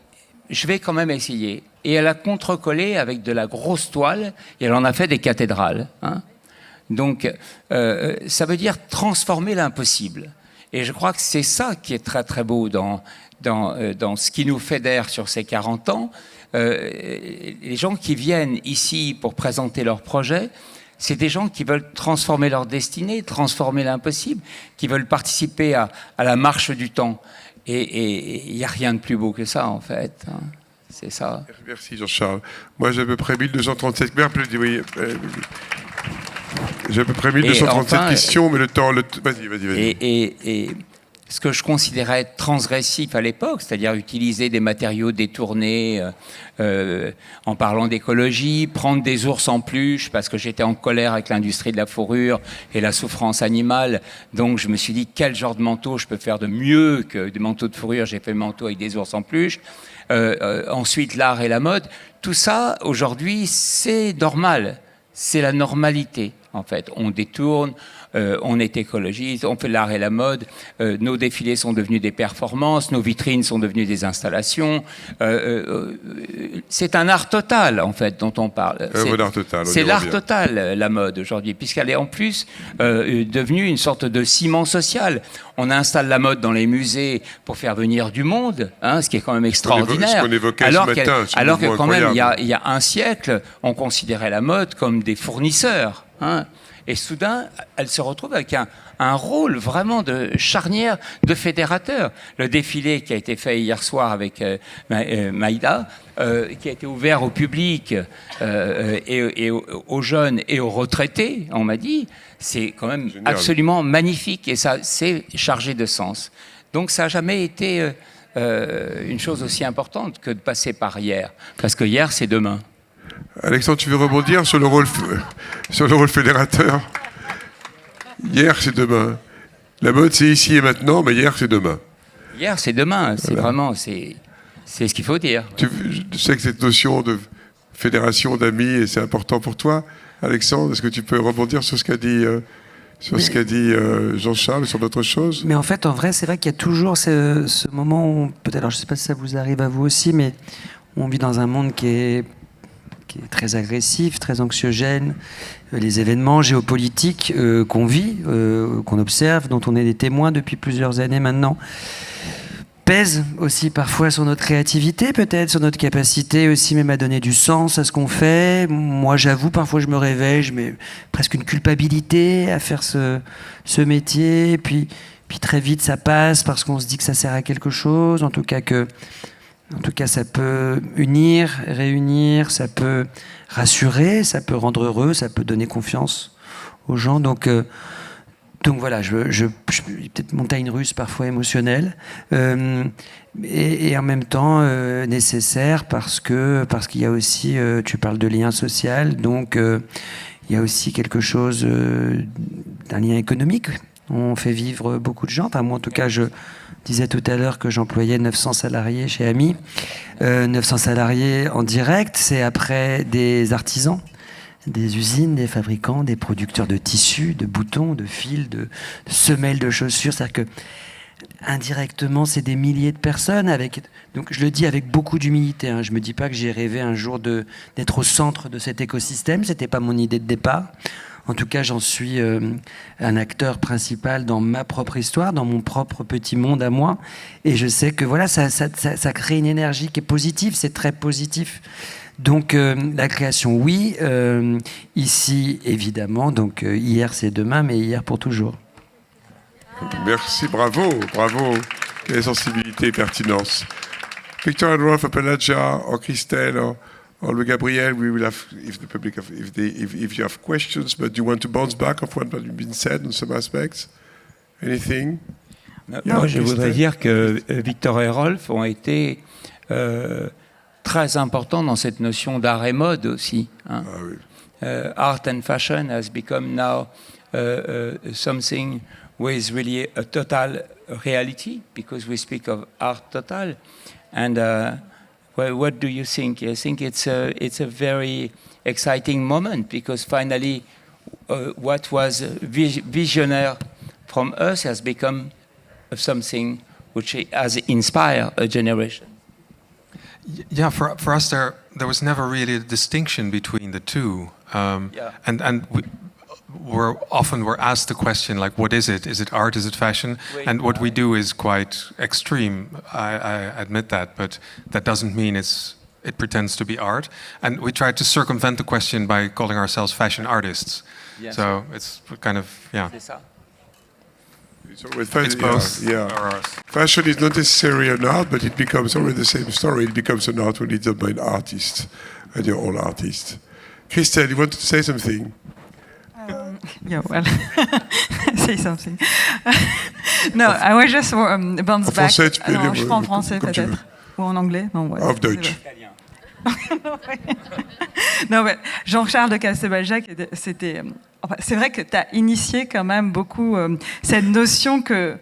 je vais quand même essayer. Et elle a contrecollé avec de la grosse toile et elle en a fait des cathédrales. Hein. Donc, ça veut dire transformer l'impossible. Et je crois que c'est ça qui est très très beau dans ce qui nous fédère sur ces 40 ans. Les gens qui viennent ici pour présenter leurs projets, c'est des gens qui veulent transformer leur destinée, transformer l'impossible, qui veulent participer à la marche du temps. Et il n'y a rien de plus beau que ça, en fait. Hein. C'est ça. Merci, Jean-Charles. Moi, j'ai à peu près 1237... J'ai à peu près 1237 questions, mais le temps... Vas-y. Et ce que je considérais transgressif à l'époque, c'est-à-dire utiliser des matériaux détournés en parlant d'écologie, prendre des ours en peluche parce que j'étais en colère avec l'industrie de la fourrure et la souffrance animale. Donc je me suis dit quel genre de manteau je peux faire de mieux que des manteaux de fourrure. J'ai fait le manteau avec des ours en peluche. Ensuite l'art et la mode. Tout ça aujourd'hui c'est normal. C'est la normalité en fait. On détourne. On est écologiste, on fait l'art et la mode, nos défilés sont devenus des performances, nos vitrines sont devenues des installations. C'est un art total, en fait, dont on parle. C'est l'art total, la mode, aujourd'hui, puisqu'elle est en plus devenue une sorte de ciment social. On installe la mode dans les musées pour faire venir du monde, hein, ce qui est quand même extraordinaire. Ce qu'on évoquait ce matin, alors que quand même, il y a un siècle, on considérait la mode comme des fournisseurs, hein. Et soudain, elle se retrouve avec un rôle vraiment de charnière, de fédérateur. Le défilé qui a été fait hier soir avec Maïda, qui a été ouvert au public et aux jeunes et aux retraités, on m'a dit, c'est quand même absolument magnifique et ça, c'est chargé de sens. Donc ça n'a jamais été une chose aussi importante que de passer par hier. Parce que hier, c'est demain. Alexandre, tu veux rebondir sur le rôle fédérateur? Hier, c'est demain. La mode, c'est ici et maintenant, mais hier, c'est demain. Hier, c'est demain. C'est vraiment, c'est ce qu'il faut dire. Tu sais que cette notion de fédération d'amis, c'est important pour toi, Alexandre. Est-ce que tu peux rebondir sur ce qu'a dit Jean-Charles, sur d'autres choses? Mais en fait, en vrai, c'est vrai qu'il y a toujours ce moment où, peut-être, alors je ne sais pas si ça vous arrive à vous aussi, mais on vit dans un monde qui est très agressif, très anxiogène. Les événements géopolitiques qu'on vit, qu'on observe, dont on est des témoins depuis plusieurs années maintenant, pèsent aussi parfois sur notre créativité, peut-être, sur notre capacité aussi même à donner du sens à ce qu'on fait. Moi, j'avoue, parfois je me réveille, je mets presque une culpabilité à faire ce métier, puis très vite ça passe parce qu'on se dit que ça sert à quelque chose, en tout cas que En tout cas, ça peut unir, réunir, ça peut rassurer, ça peut rendre heureux, ça peut donner confiance aux gens. Donc voilà, je peut-être montagne russe parfois émotionnelle, et en même temps nécessaire parce qu'il y a aussi, tu parles de lien social, donc il y a aussi quelque chose d'un lien économique. On fait vivre beaucoup de gens. Enfin, moi, en tout cas, je disais tout à l'heure que j'employais 900 salariés chez Ami. 900 salariés en direct, c'est après des artisans, des usines, des fabricants, des producteurs de tissus, de boutons, de fils, de semelles de chaussures. C'est-à-dire que indirectement, c'est des milliers de personnes. Donc, je le dis avec beaucoup d'humilité. Je ne me dis pas que j'ai rêvé un jour d'être au centre de cet écosystème. Ce n'était pas mon idée de départ. En tout cas, j'en suis un acteur principal dans ma propre histoire, dans mon propre petit monde à moi. Et je sais que voilà, ça crée une énergie qui est positive, c'est très positif. Donc la création, oui. Ici, évidemment. Donc hier, c'est demain, mais hier pour toujours. Merci, bravo. Quelle sensibilité et pertinence. Victor and Rolf, Appalachia, or Christelle, or Louis Gabriel, we will have, if the public, if you have questions, but do you want to bounce back of what has been said on some aspects? Anything? Moi, je voudrais dire que Victor et Rolf ont été très importants dans cette notion d'art et mode aussi. Ah, oui. Art and fashion has become now something with really a total reality, because we speak of art total. And well, what do you think? I think it's a very exciting moment, because finally what was visionary from us has become something which has inspired a generation. Yeah, for us there was never really a distinction between the two, and we're asked the question, like, what is it? Is it art? Is it fashion? And what we do is quite extreme. I admit that, but that doesn't mean it pretends to be art. And we try to circumvent the question by calling ourselves fashion artists. Yes. So it's kind of It's both. Yeah. Fashion is not necessarily an art, but it becomes always the same story. It becomes an art when it's done by an artist, and you're all artists. Christelle, you wanted to say something? Yeah, well, say something. No, I just bounce back. Français, tu peux non, dire, je prends en français peut-être. Ou en anglais. Non, ouais, Auf Deutsch. Non, mais Jean-Charles de Castelbajac, c'était. Enfin, c'est vrai que tu as initié quand même beaucoup cette notion que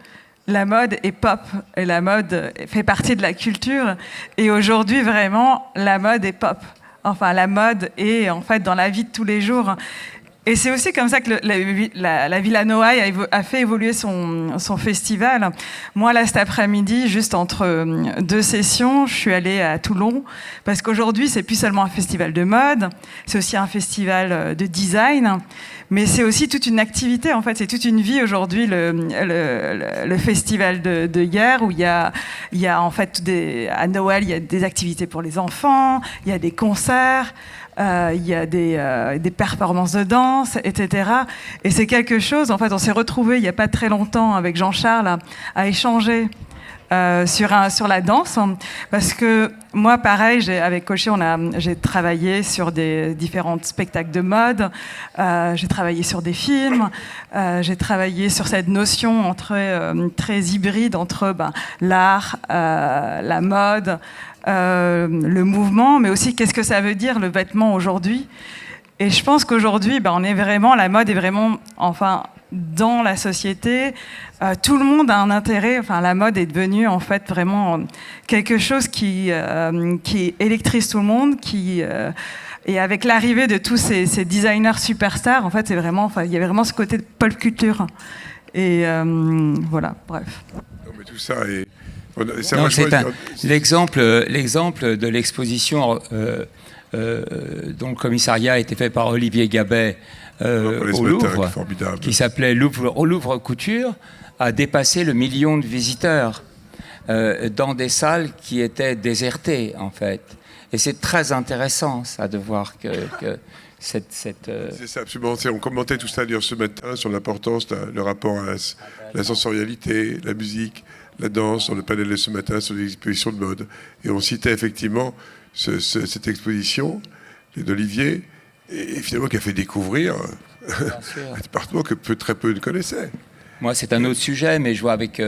la mode est pop et la mode fait partie de la culture. Et aujourd'hui, vraiment, la mode est pop. Enfin, la mode est en fait dans la vie de tous les jours. Et c'est aussi comme ça que la Villa Noailles a fait évoluer son festival. Moi, là, cet après-midi, juste entre deux sessions, je suis allée à Toulon, parce qu'aujourd'hui, c'est plus seulement un festival de mode, c'est aussi un festival de design, mais c'est aussi toute une activité, en fait, c'est toute une vie aujourd'hui, le festival de hier, où il y a en fait, à Noël, il y a des activités pour les enfants, il y a des concerts, il y a des performances de danse, etc. Et c'est quelque chose, en fait, on s'est retrouvés il n'y a pas très longtemps avec Jean-Charles à échanger sur la danse, parce que moi, pareil, avec Cochet, j'ai travaillé sur des différents spectacles de mode, j'ai travaillé sur des films, j'ai travaillé sur cette notion très hybride entre l'art, la mode, le mouvement, mais aussi qu'est-ce que ça veut dire le vêtement aujourd'hui. Et je pense qu'aujourd'hui, la mode est vraiment, enfin, dans la société, tout le monde a un intérêt. Enfin, la mode est devenue en fait vraiment quelque chose qui électrise tout le monde, et avec l'arrivée de tous ces designers superstars, en fait, il y avait vraiment ce côté de pop culture. Et voilà, bref. Non, mais tout ça est. L'exemple de l'exposition dont le commissariat a été fait par Olivier Gabet au Louvre, qui s'appelait Louvre Couture, a dépassé le million de visiteurs dans des salles qui étaient désertées, en fait. Et c'est très intéressant, ça, de voir que cette... C'est ça, absolument. On commentait tout ça d'ailleurs ce matin sur l'importance, le rapport à la sensorialité, la musique, la danse, dans le panel de ce matin sur les expositions de mode. Et on citait effectivement cette exposition d'Olivier, et finalement qui a fait découvrir un département que très peu ne connaissaient. Moi, c'est un autre sujet, mais je vois avec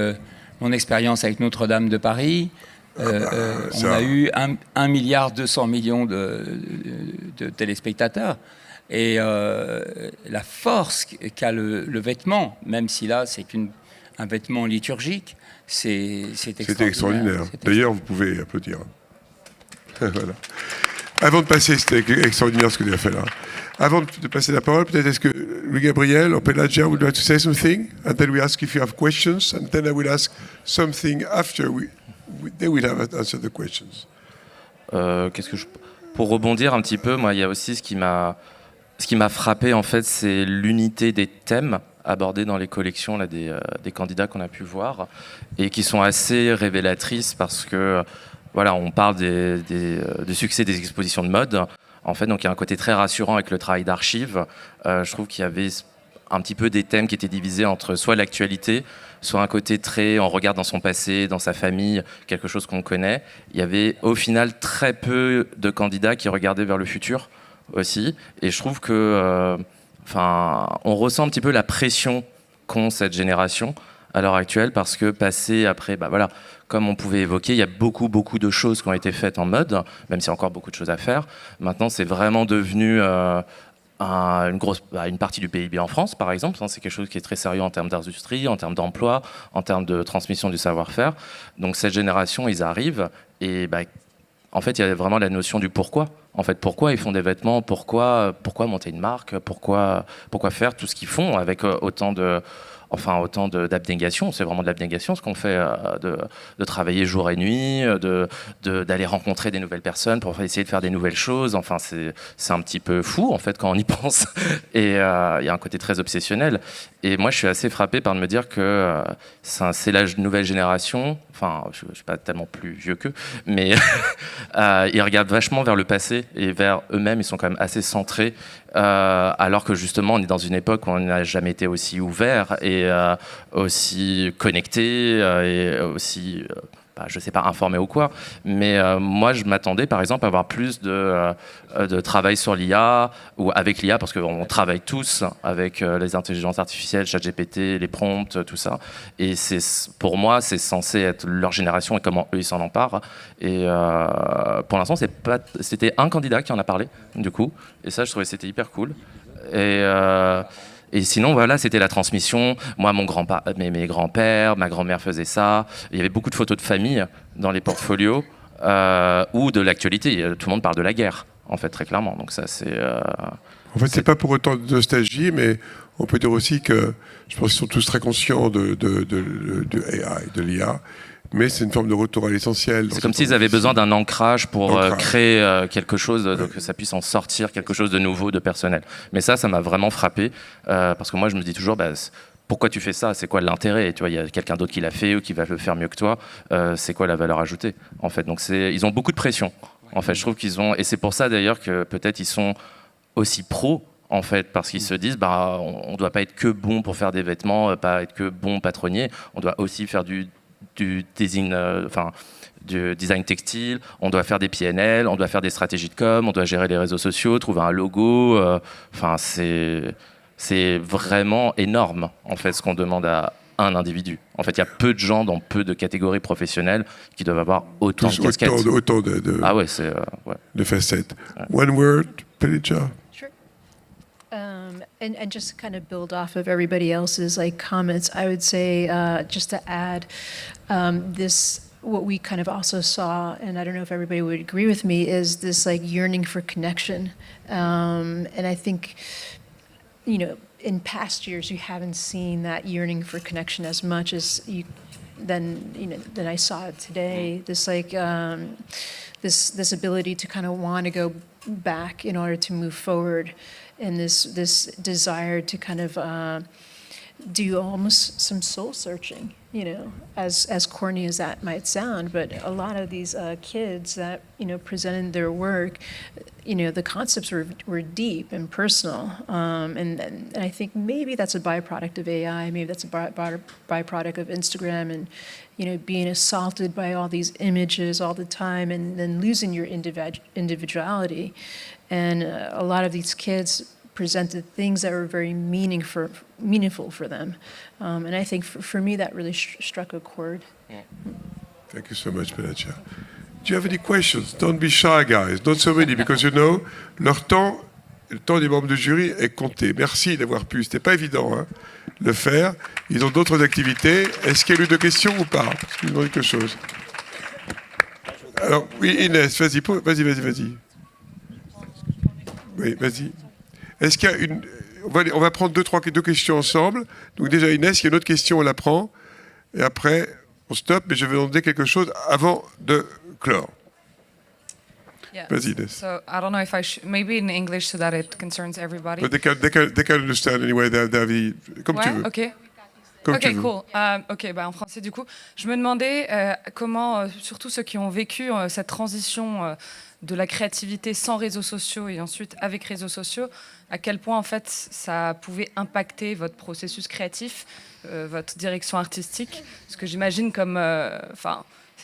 mon expérience avec Notre-Dame de Paris, on a eu 1,2 milliard de téléspectateurs. Et la force qu'a le vêtement, même si là c'est un vêtement liturgique, c'est extraordinaire. D'ailleurs, vous pouvez applaudir. Voilà. Avant de passer, c'était extraordinaire ce que tu as fait là. Avant de passer la parole, peut-être est-ce que Louis-Gabriel or Pelagia would like to say something, and then we ask if you have questions, and then I will ask something after they will have answered the questions. Pour rebondir un petit peu, moi, il y a aussi ce qui m'a frappé en fait, c'est l'unité des thèmes abordés dans les collections là, des candidats qu'on a pu voir et qui sont assez révélatrices parce que voilà, on parle du succès des expositions de mode. En fait, donc il y a un côté très rassurant avec le travail d'archives. Je trouve qu'il y avait un petit peu des thèmes qui étaient divisés entre soit l'actualité, soit un côté très, on regarde dans son passé, dans sa famille, quelque chose qu'on connaît. Il y avait au final très peu de candidats qui regardaient vers le futur aussi. Et je trouve que, on ressent un petit peu la pression qu'ont cette génération à l'heure actuelle parce que passer après, comme on pouvait évoquer, il y a beaucoup de choses qui ont été faites en mode, même s'il y a encore beaucoup de choses à faire. Maintenant, c'est vraiment devenu une partie du PIB en France, par exemple. C'est quelque chose qui est très sérieux en termes d'industrie, en termes d'emploi, en termes de transmission du savoir-faire. Donc cette génération, ils arrivent et en fait, il y a vraiment la notion du pourquoi. En fait, pourquoi ils font des vêtements, pourquoi monter une marque, pourquoi faire tout ce qu'ils font avec autant d'abnégation. C'est vraiment de l'abnégation ce qu'on fait, de travailler jour et nuit, d'aller rencontrer des nouvelles personnes pour essayer de faire des nouvelles choses. Enfin, c'est un petit peu fou en fait quand on y pense. Et il y a un côté très obsessionnel. Et moi, je suis assez frappé par de me dire que c'est la nouvelle génération. Enfin, je ne suis pas tellement plus vieux qu'eux, mais ils regardent vachement vers le passé et vers eux-mêmes. Ils sont quand même assez centrés, alors que justement, on est dans une époque où on n'a jamais été aussi ouvert et aussi connecté et aussi, je ne sais pas, informé ou quoi. Mais moi, je m'attendais, par exemple, à avoir plus de travail sur l'IA ou avec l'IA, parce qu'on travaille tous avec les intelligences artificielles, ChatGPT, les prompts, tout ça. Et pour moi, c'est censé être leur génération et comment eux, ils s'en emparent. Et pour l'instant, c'était un candidat qui en a parlé, du coup. Et ça, je trouvais que c'était hyper cool. Et sinon, voilà, c'était la transmission. Moi, mes grands-pères, ma grand-mère faisaient ça. Il y avait beaucoup de photos de famille dans les portfolios ou de l'actualité. Tout le monde parle de la guerre, en fait, très clairement. Donc ça, c'est... En fait, c'est pas pour autant de nostalgie, mais on peut dire aussi que je pense qu'ils sont tous très conscients de AI, de l'IA. Mais c'est une forme de retour à l'essentiel. C'est comme s'ils avaient besoin d'un ancrage pour créer quelque chose, que ça puisse en sortir quelque chose de nouveau, de personnel. Mais ça m'a vraiment frappé, parce que moi, je me dis toujours, pourquoi tu fais ça? C'est quoi l'intérêt? Tu vois, il y a quelqu'un d'autre qui l'a fait ou qui va le faire mieux que toi. C'est quoi la valeur ajoutée, en fait? Donc, ils ont beaucoup de pression. En fait, je trouve qu'ils ont, et c'est pour ça d'ailleurs que peut-être ils sont aussi pros. En fait, parce qu'ils se disent, on ne doit pas être que bon pour faire des vêtements, pas être que bon patronnier. On doit aussi faire du design, du design textile, on doit faire des PNL, on doit faire des stratégies de com, on doit gérer les réseaux sociaux, trouver un logo. C'est vraiment énorme, en fait, ce qu'on demande à un individu. En fait, il y a peu de gens dans peu de catégories professionnelles qui doivent avoir autant de casquettes. Autant de facettes. Ouais. One word, Pelagia. Sure. And just to kind of build off of everybody else's comments, I would say just to add what we kind of also saw, and I don't know if everybody would agree with me, is this yearning for connection. And I think, in past years you haven't seen that yearning for connection as much as than I saw it today. This this ability to kind of want to go back in order to move forward, and this desire to kind of do almost some soul searching, as corny as that might sound. But a lot of these kids that, presented their work, the concepts were deep and personal. And I think maybe that's a byproduct of AI, maybe that's a byproduct of Instagram and, being assaulted by all these images all the time and then losing your individuality. And a lot of these kids presented things that were very meaningful for them. And I think for me that really struck a chord. Thank you so much, Benatia. Do you have any questions? Don't be shy, guys. Not so many, because le temps des membres du jury est compté. Merci d'avoir pu. C'était pas évident, le faire. Ils ont d'autres activités. Est-ce qu'il y a eu de questions ou pas? Est-ce qu'ils ont quelque chose? Alors, oui, Inès, vas-y. Oui, vas-y. Est-ce qu'il y a une... On va prendre deux questions ensemble. Donc déjà, Inès, il y a une autre question, on la prend. Et après, on stoppe, mais je vais demander quelque chose avant de clore. Yeah. Vas-y, Inès. So I don't know if maybe in English so that it concerns everybody. But they can understand anyway, comme tu veux. Ok. Comme ok, tu veux. cool. Ok, en français du coup. Je me demandais comment, surtout ceux qui ont vécu cette transition de la créativité sans réseaux sociaux et ensuite avec réseaux sociaux, à quel point en fait ça pouvait impacter votre processus créatif, votre direction artistique. Parce que j'imagine comme,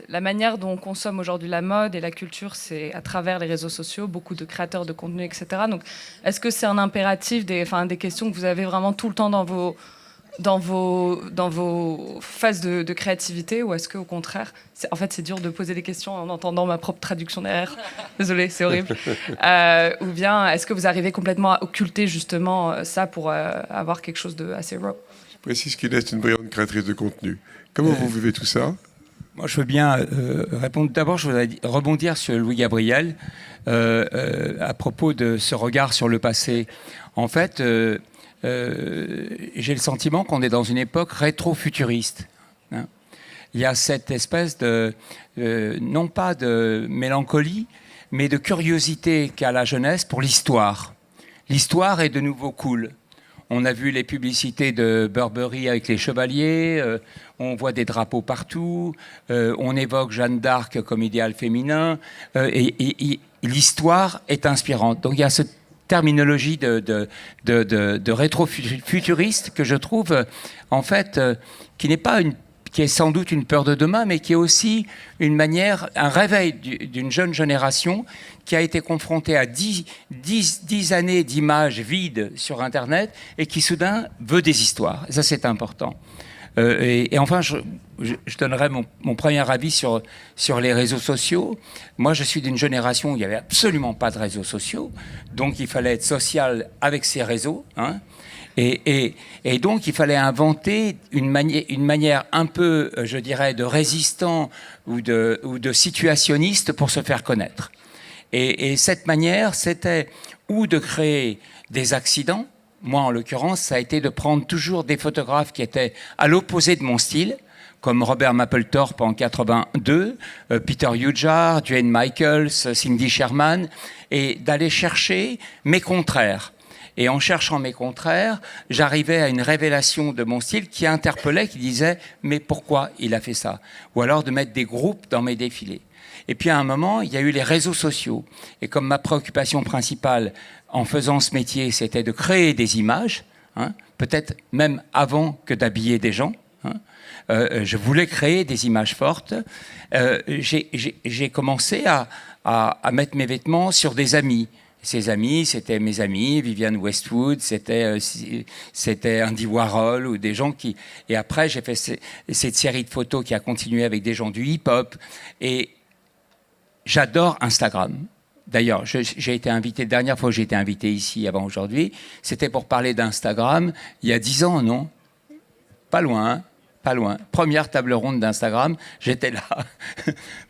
la manière dont on consomme aujourd'hui la mode et la culture, c'est à travers les réseaux sociaux, beaucoup de créateurs de contenu, etc. Donc, est-ce que c'est un impératif, des questions que vous avez vraiment tout le temps dans vos phases de créativité, ou est-ce qu'au contraire, en fait c'est dur de poser des questions en entendant ma propre traduction derrière, désolée, c'est horrible, ou bien est-ce que vous arrivez complètement à occulter justement ça pour avoir quelque chose de assez raw? Je précise qu'Inès est une brillante créatrice de contenu. Comment vous vivez tout ça? Moi, je veux bien répondre. D'abord, je voudrais rebondir sur Louis Gabriel à propos de ce regard sur le passé. En fait, j'ai le sentiment qu'on est dans une époque rétro-futuriste. Il y a cette espèce de, non pas de mélancolie, mais de curiosité qu'a la jeunesse pour l'histoire. L'histoire est de nouveau cool. On a vu les publicités de Burberry avec les chevaliers, on voit des drapeaux partout, on évoque Jeanne d'Arc comme idéal féminin, et l'histoire est inspirante. Donc il y a cette terminologie de rétro-futuriste que je trouve, en fait, qui est sans doute une peur de demain, mais qui est aussi un réveil d'une jeune génération qui a été confrontée à 10 années d'images vides sur Internet et qui soudain veut des histoires. Et ça, c'est important. Et enfin, je donnerai mon premier avis sur les réseaux sociaux. Moi, je suis d'une génération où il n'y avait absolument pas de réseaux sociaux, donc il fallait être social avec ces réseaux, Et donc, il fallait inventer une manière un peu, je dirais, de résistant ou de situationniste pour se faire connaître. Et cette manière, c'était ou de créer des accidents. Moi, en l'occurrence, ça a été de prendre toujours des photographes qui étaient à l'opposé de mon style, comme Robert Mapplethorpe en 82, Peter Hujar, Duane Michaels, Cindy Sherman, et d'aller chercher mes contraires. Et en cherchant mes contraires, j'arrivais à une révélation de mon style qui interpellait, qui disait « mais pourquoi il a fait ça ?» Ou alors de mettre des groupes dans mes défilés. Et puis à un moment, il y a eu les réseaux sociaux. Et comme ma préoccupation principale en faisant ce métier, c'était de créer des images, peut-être même avant que d'habiller des gens, je voulais créer des images fortes. J'ai commencé à mettre mes vêtements sur des amis. Ces amis, c'était mes amis, Vivienne Westwood, c'était Andy Warhol ou des gens qui... Et après, j'ai fait cette série de photos qui a continué avec des gens du hip-hop. Et j'adore Instagram. D'ailleurs, j'ai été invité, la dernière fois que j'ai été invité ici, avant aujourd'hui, c'était pour parler d'Instagram il y a 10 ans, non? Pas loin, hein? Pas loin. Première table ronde d'Instagram, j'étais là.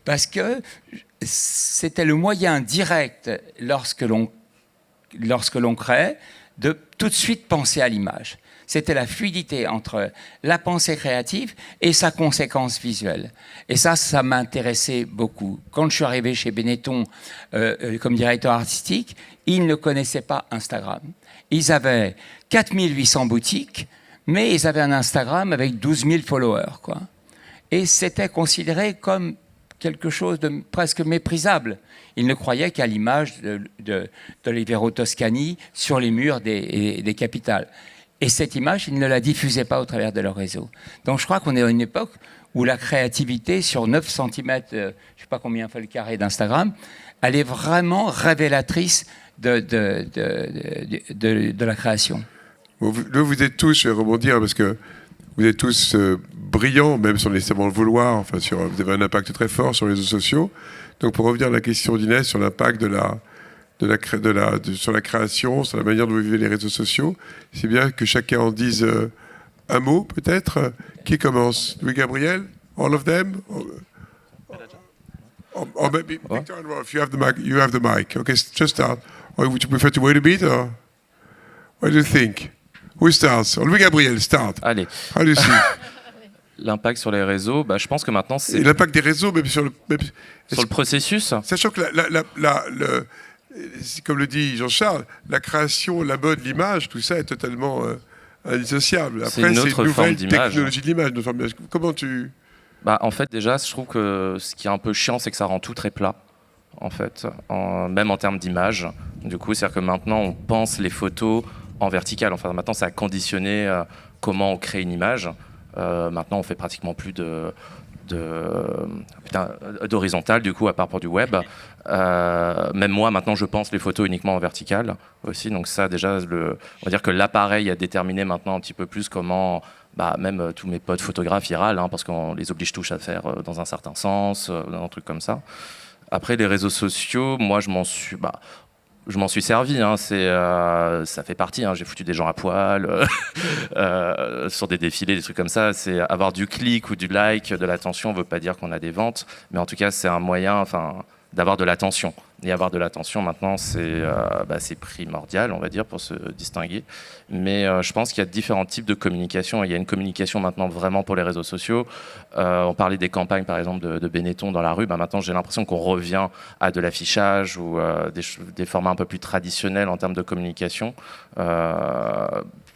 Parce que c'était le moyen direct, lorsque l'on crée, de tout de suite penser à l'image. C'était la fluidité entre la pensée créative et sa conséquence visuelle. Et ça m'intéressait beaucoup. Quand je suis arrivé chez Benetton comme directeur artistique, ils ne connaissaient pas Instagram. Ils avaient 4800 boutiques, mais ils avaient un Instagram avec 12 000 followers, quoi. Et c'était considéré comme quelque chose de presque méprisable. Ils ne croyaient qu'à l'image d'Olivero Toscani sur les murs des capitales. Et cette image, ils ne la diffusaient pas au travers de leur réseau. Donc je crois qu'on est à une époque où la créativité, sur 9 cm, je ne sais pas combien fait le carré d'Instagram, elle est vraiment révélatrice de la création. Bon, vous êtes tous, je vais rebondir, parce que vous êtes tous brillants, même sans nécessairement le vouloir. Enfin, vous avez un impact très fort sur les réseaux sociaux. Donc, pour revenir à la question d'Inès sur l'impact sur la création, sur la manière dont vous vivez les réseaux sociaux, c'est bien que chacun en dise un mot, peut-être. Qui commence? Louis-Gabriel? All of them? Or maybe Victor and Rolf, you have the mic. Okay, just start. Or would you prefer to wait a bit? Or what do you think? Who starts? Louis-Gabriel, start. Allez. How do you see? L'impact sur les réseaux, je pense que maintenant c'est... Et l'impact des réseaux, même sur le processus. Sachant que, comme le dit Jean-Charles, la création, la mode, l'image, tout ça est totalement indissociable. Après, c'est une nouvelle technologie de l'image. Comment tu... En fait, déjà, je trouve que ce qui est un peu chiant, c'est que ça rend tout très plat, en fait, même en termes d'image. Du coup, c'est-à-dire que maintenant, on pense les photos en vertical. Enfin, maintenant, ça a conditionné comment on crée une image. Maintenant, on fait pratiquement plus d'horizontal, du coup, à part pour du web. Même moi, maintenant, je pense les photos uniquement en vertical aussi. Donc ça, déjà, on va dire que l'appareil a déterminé maintenant un petit peu plus comment... même tous mes potes photographes y râlent, parce qu'on les oblige tous à faire dans un certain sens, un truc comme ça. Après, les réseaux sociaux, moi, je m'en suis servi, ça fait partie. J'ai foutu des gens à poil sur des défilés, des trucs comme ça. C'est avoir du clic ou du like, de l'attention, ne veut pas dire qu'on a des ventes, mais en tout cas, c'est un moyen d'avoir de l'attention. Et avoir de l'attention, maintenant, c'est primordial, on va dire, pour se distinguer. Mais je pense qu'il y a différents types de communication. Il y a une communication maintenant vraiment pour les réseaux sociaux. On parlait des campagnes, par exemple, de Benetton dans la rue. Maintenant, j'ai l'impression qu'on revient à de l'affichage ou des formats un peu plus traditionnels en termes de communication.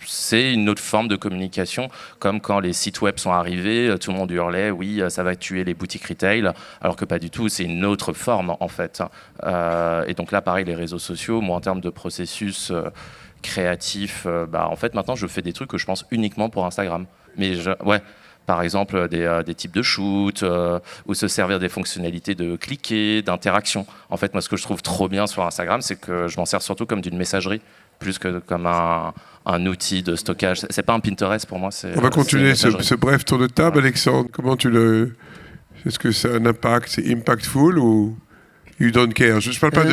C'est une autre forme de communication, comme quand les sites web sont arrivés, tout le monde hurlait, oui, ça va tuer les boutiques retail, alors que pas du tout, c'est une autre forme, en fait. Et donc là, pareil, les réseaux sociaux, moi, en termes de processus créatif, en fait, maintenant, je fais des trucs que je pense uniquement pour Instagram. Mais par exemple, des types de shoot, ou se servir des fonctionnalités de cliquer, d'interaction. En fait, moi, ce que je trouve trop bien sur Instagram, c'est que je m'en sers surtout comme d'une messagerie, plus que comme un outil de stockage. C'est pas un Pinterest pour moi. On va continuer ce bref tour de table. Alexandre, comment est-ce que c'est un impact, c'est impactful ou you don't care? Je ne parle pas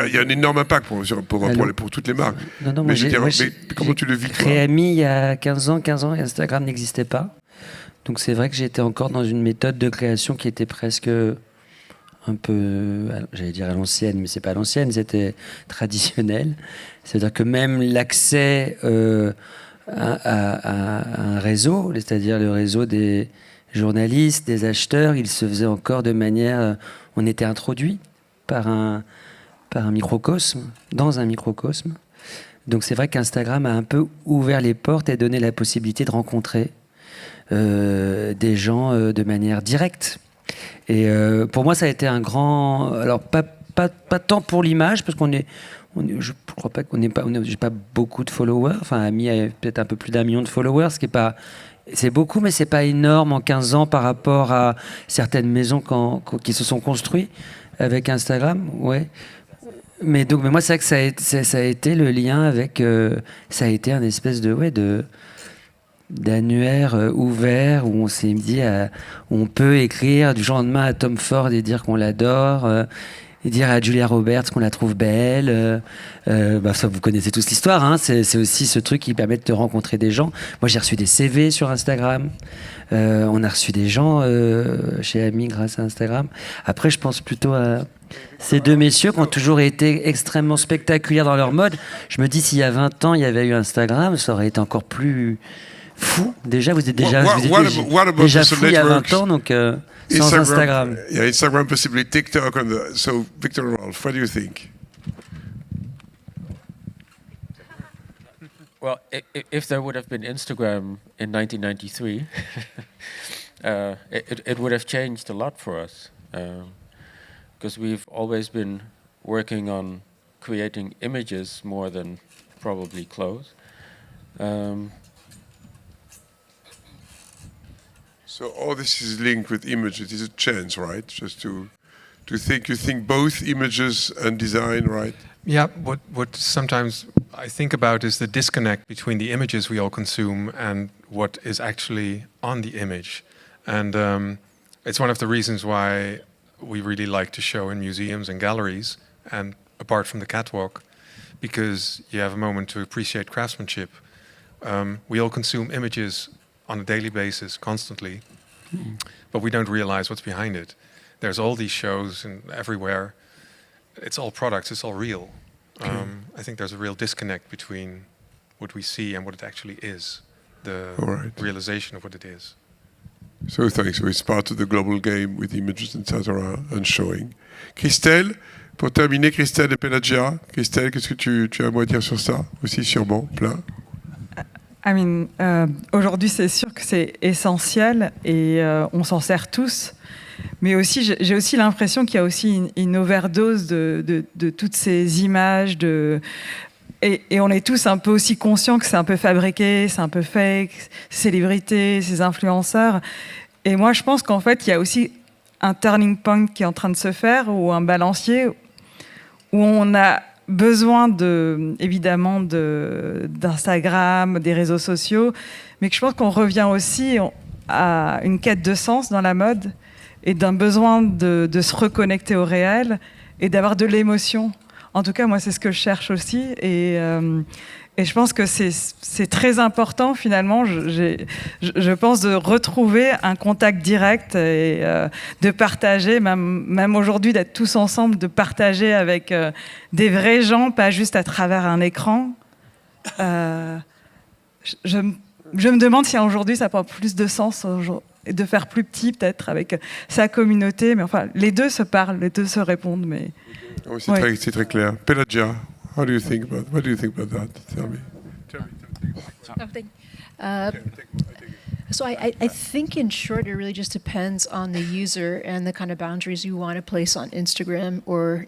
il y a un énorme impact pour toutes les marques. Non, mais comment tu le vis, toi? Créé Ami il y a 15 ans, Instagram n'existait pas. Donc c'est vrai que j'étais encore dans une méthode de création qui était presque un peu, j'allais dire à l'ancienne, mais c'est pas à l'ancienne, c'était traditionnel. C'est-à-dire que même l'accès à un réseau, c'est-à-dire le réseau des journalistes, des acheteurs, il se faisait encore de manière... on était introduit par un microcosme, dans un microcosme. Donc c'est vrai qu'Instagram a un peu ouvert les portes et donné la possibilité de rencontrer des gens de manière directe. Et pour moi, ça a été un grand... Alors, pas tant pour l'image, parce je crois pas j'ai pas beaucoup de followers. Enfin, Ami a peut-être un peu plus d'1 million de followers, ce qui est pas... C'est beaucoup, mais c'est pas énorme en 15 ans par rapport à certaines maisons qui se sont construites avec Instagram. Ouais. Mais moi, c'est vrai que ça a été le lien avec... ça a été un espèce d'annuaire ouvert où on s'est dit où on peut écrire du jour au lendemain à Tom Ford et dire qu'on l'adore, et dire à Julia Roberts qu'on la trouve belle. Ça, vous connaissez tous l'histoire, hein. C'est aussi ce truc qui permet de te rencontrer des gens. Moi, j'ai reçu des CV sur Instagram. On a reçu des gens chez Ami grâce à Instagram. Après, je pense plutôt à ces deux messieurs qui ont toujours été extrêmement spectaculaires dans leur mode. Je me dis, s'il y a 20 ans, il y avait eu Instagram, ça aurait été encore plus... fou. Déjà, vous êtes déjà fou il y a 20 ans, donc sans Instagram. Yeah, Instagram, possibly TikTok. So, Victor Rolf, what do you think? Well, if there would have been Instagram in 1993, it would have changed a lot for us, because we've always been working on creating images more than probably clothes. So all this is linked with images. It's a chance, right? Just to think, you think both images and design, right? Yeah, what sometimes I think about is the disconnect between the images we all consume and what is actually on the image. And it's one of the reasons why we really like to show in museums and galleries, and apart from the catwalk, because you have a moment to appreciate craftsmanship. We all consume images on a daily basis, constantly, but we don't realize what's behind it. There's all these shows and everywhere. It's all products, it's all real. I think there's a real disconnect between what we see and what it actually is, the realization of what it is. So thanks. So it's part of the global game with images, etc. and showing. Christelle, pour terminer, Christelle et Pelagia. Christelle, qu'est-ce que tu as à moi dire sur ça? Aussi sûrement, plein. Aujourd'hui, c'est sûr que c'est essentiel et on s'en sert tous. Mais aussi, j'ai aussi l'impression qu'il y a aussi une overdose de toutes ces images. Et on est tous un peu aussi conscients que c'est un peu fabriqué, c'est un peu fake, ces célébrités, ces influenceurs. Et moi, je pense qu'en fait, il y a aussi un turning point qui est en train de se faire, ou un balancier, où on a besoin évidemment d'Instagram, des réseaux sociaux, mais que je pense qu'on revient aussi à une quête de sens dans la mode et d'un besoin de se reconnecter au réel et d'avoir de l'émotion. En tout cas, moi, c'est ce que je cherche aussi. Et je pense que c'est très important, finalement, je pense, de retrouver un contact direct et de partager, même aujourd'hui, d'être tous ensemble, de partager avec des vrais gens, pas juste à travers un écran. Je me demande si aujourd'hui, ça prend plus de sens de faire plus petit, peut-être, avec sa communauté. Mais enfin, les deux se parlent, les deux se répondent. Mais... Oui, c'est très clair. Pelagia, what do you think about that? Tell me. So I think, in short, it really just depends on the user and the kind of boundaries you want to place on Instagram or,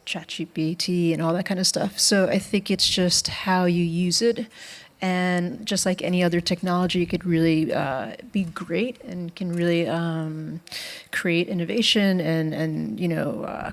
ChatGPT and all that kind of stuff. So I think it's just how you use it. And just like any other technology, it could really be great and can really create innovation and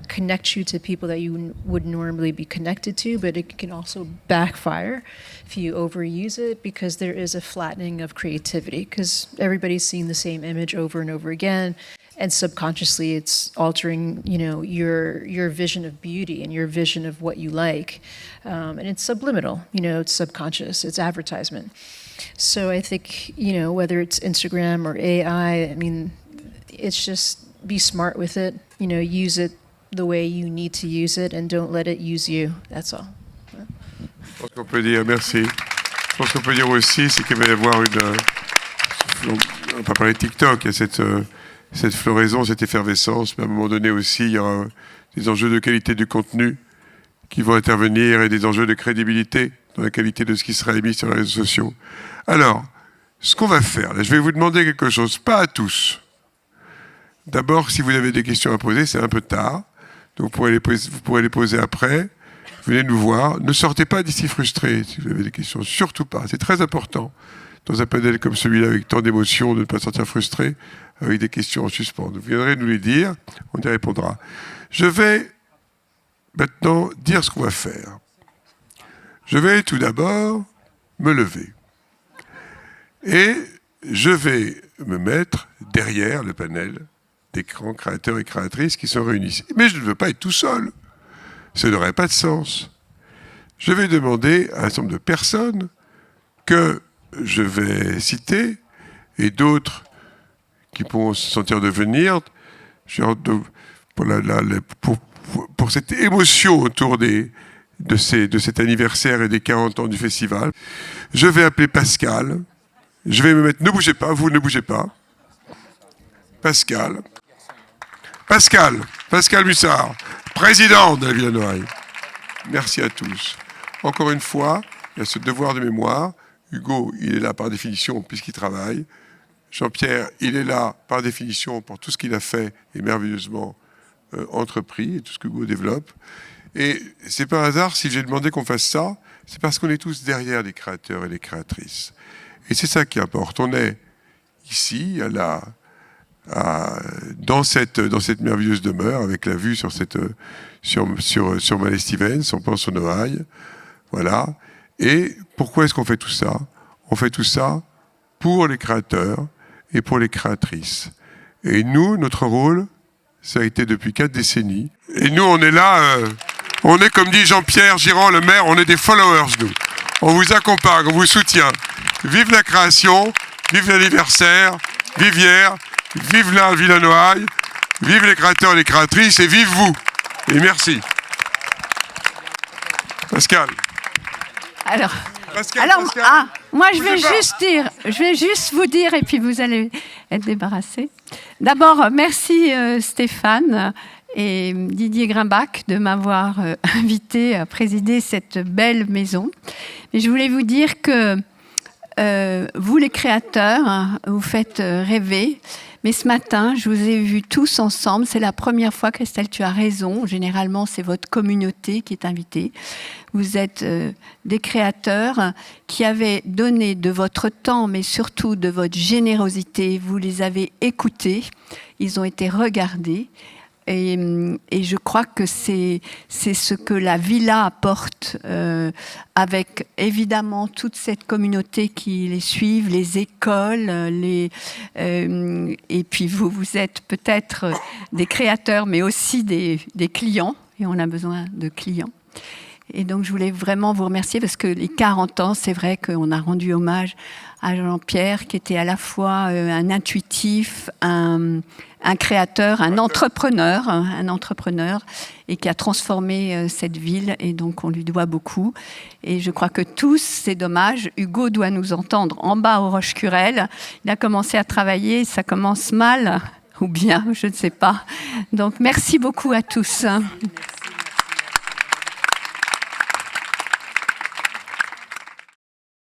connect you to people that you would normally be connected to. But it can also backfire if you overuse it, because there is a flattening of creativity, because everybody's seeing the same image over and over again. And subconsciously, it's altering, your vision of beauty and your vision of what you like. And it's subliminal, it's subconscious, it's advertisement. So I think, whether it's Instagram or AI, it's just be smart with it, use it the way you need to use it and don't let it use you. That's all. Je pense qu'on peut dire, merci. Je pense qu'on peut dire aussi, c'est qu'il va y avoir on va pas parler de TikTok, il y a cette floraison, cette effervescence, mais à un moment donné aussi, il y aura des enjeux de qualité du contenu qui vont intervenir et des enjeux de crédibilité dans la qualité de ce qui sera émis sur les réseaux sociaux. Alors, ce qu'on va faire, là, je vais vous demander quelque chose, pas à tous. D'abord, si vous avez des questions à poser, c'est un peu tard, donc vous pourrez les poser après. Venez nous voir. Ne sortez pas d'ici frustrés si vous avez des questions, surtout pas. C'est très important, dans un panel comme celui-là, avec tant d'émotions, de ne pas sortir frustré, avec des questions en suspens. Vous viendrez nous les dire, on y répondra. Je vais maintenant dire ce qu'on va faire. Je vais tout d'abord me lever. Et je vais me mettre derrière le panel d'écran créateurs et créatrices qui sont réunis ici. Mais je ne veux pas être tout seul. Ça n'aurait pas de sens. Je vais demander à un certain nombre de personnes que je vais citer et d'autres qui pourront se sentir de venir pour cette émotion autour de cet anniversaire et des 40 ans du festival. Je vais appeler Pascal. Je vais me mettre... Ne bougez pas, vous ne bougez pas. Pascal Mussard, président de la Ville de Noailles. Merci à tous. Encore une fois, il a ce devoir de mémoire. Hugo, il est là par définition puisqu'il travaille. Jean-Pierre, il est là par définition pour tout ce qu'il a fait et merveilleusement entrepris et tout ce que Hugo développe. Et c'est par hasard, si j'ai demandé qu'on fasse ça, c'est parce qu'on est tous derrière les créateurs et les créatrices. Et c'est ça qui importe. On est ici, dans cette merveilleuse demeure, avec la vue sur Mallet-Stevens, on pense au Noailles. Voilà. Et pourquoi est-ce qu'on fait tout ça? On fait tout ça pour les créateurs et pour les créatrices. Et nous, notre rôle, ça a été depuis 4 décennies. Et nous, on est là, on est, comme dit Jean-Pierre Girand, le maire, on est des followers, nous. On vous accompagne, on vous soutient. Vive la création, vive l'anniversaire, vive hier, vive la Villanoailles, vive les créateurs et les créatrices, et vive vous. Et merci. Pascal. Alors, Pascal. moi je vais juste vous dire, et puis vous allez être débarrassés. D'abord, merci Stéphane et Didier Grimbach de m'avoir invité à présider cette belle maison. Mais je voulais vous dire que vous les créateurs, vous faites rêver. Mais ce matin, je vous ai vus tous ensemble. C'est la première fois, Christelle, tu as raison. Généralement, c'est votre communauté qui est invitée. Vous êtes des créateurs qui avez donné de votre temps, mais surtout de votre générosité. Vous les avez écoutés. Ils ont été regardés. Et je crois que c'est ce que la Villa apporte, avec évidemment toute cette communauté qui les suit, les écoles, et puis vous êtes peut-être des créateurs, mais aussi des clients, et on a besoin de clients. Et donc je voulais vraiment vous remercier parce que les 40 ans, c'est vrai qu'on a rendu hommage à Jean-Pierre, qui était à la fois un intuitif, un créateur, un entrepreneur, et qui a transformé cette ville, et donc on lui doit beaucoup. Et je crois que tous, c'est dommage, Hugo doit nous entendre en bas au Roche-Curel. Il a commencé à travailler, ça commence mal, ou bien, je ne sais pas. Donc merci beaucoup à tous. Merci.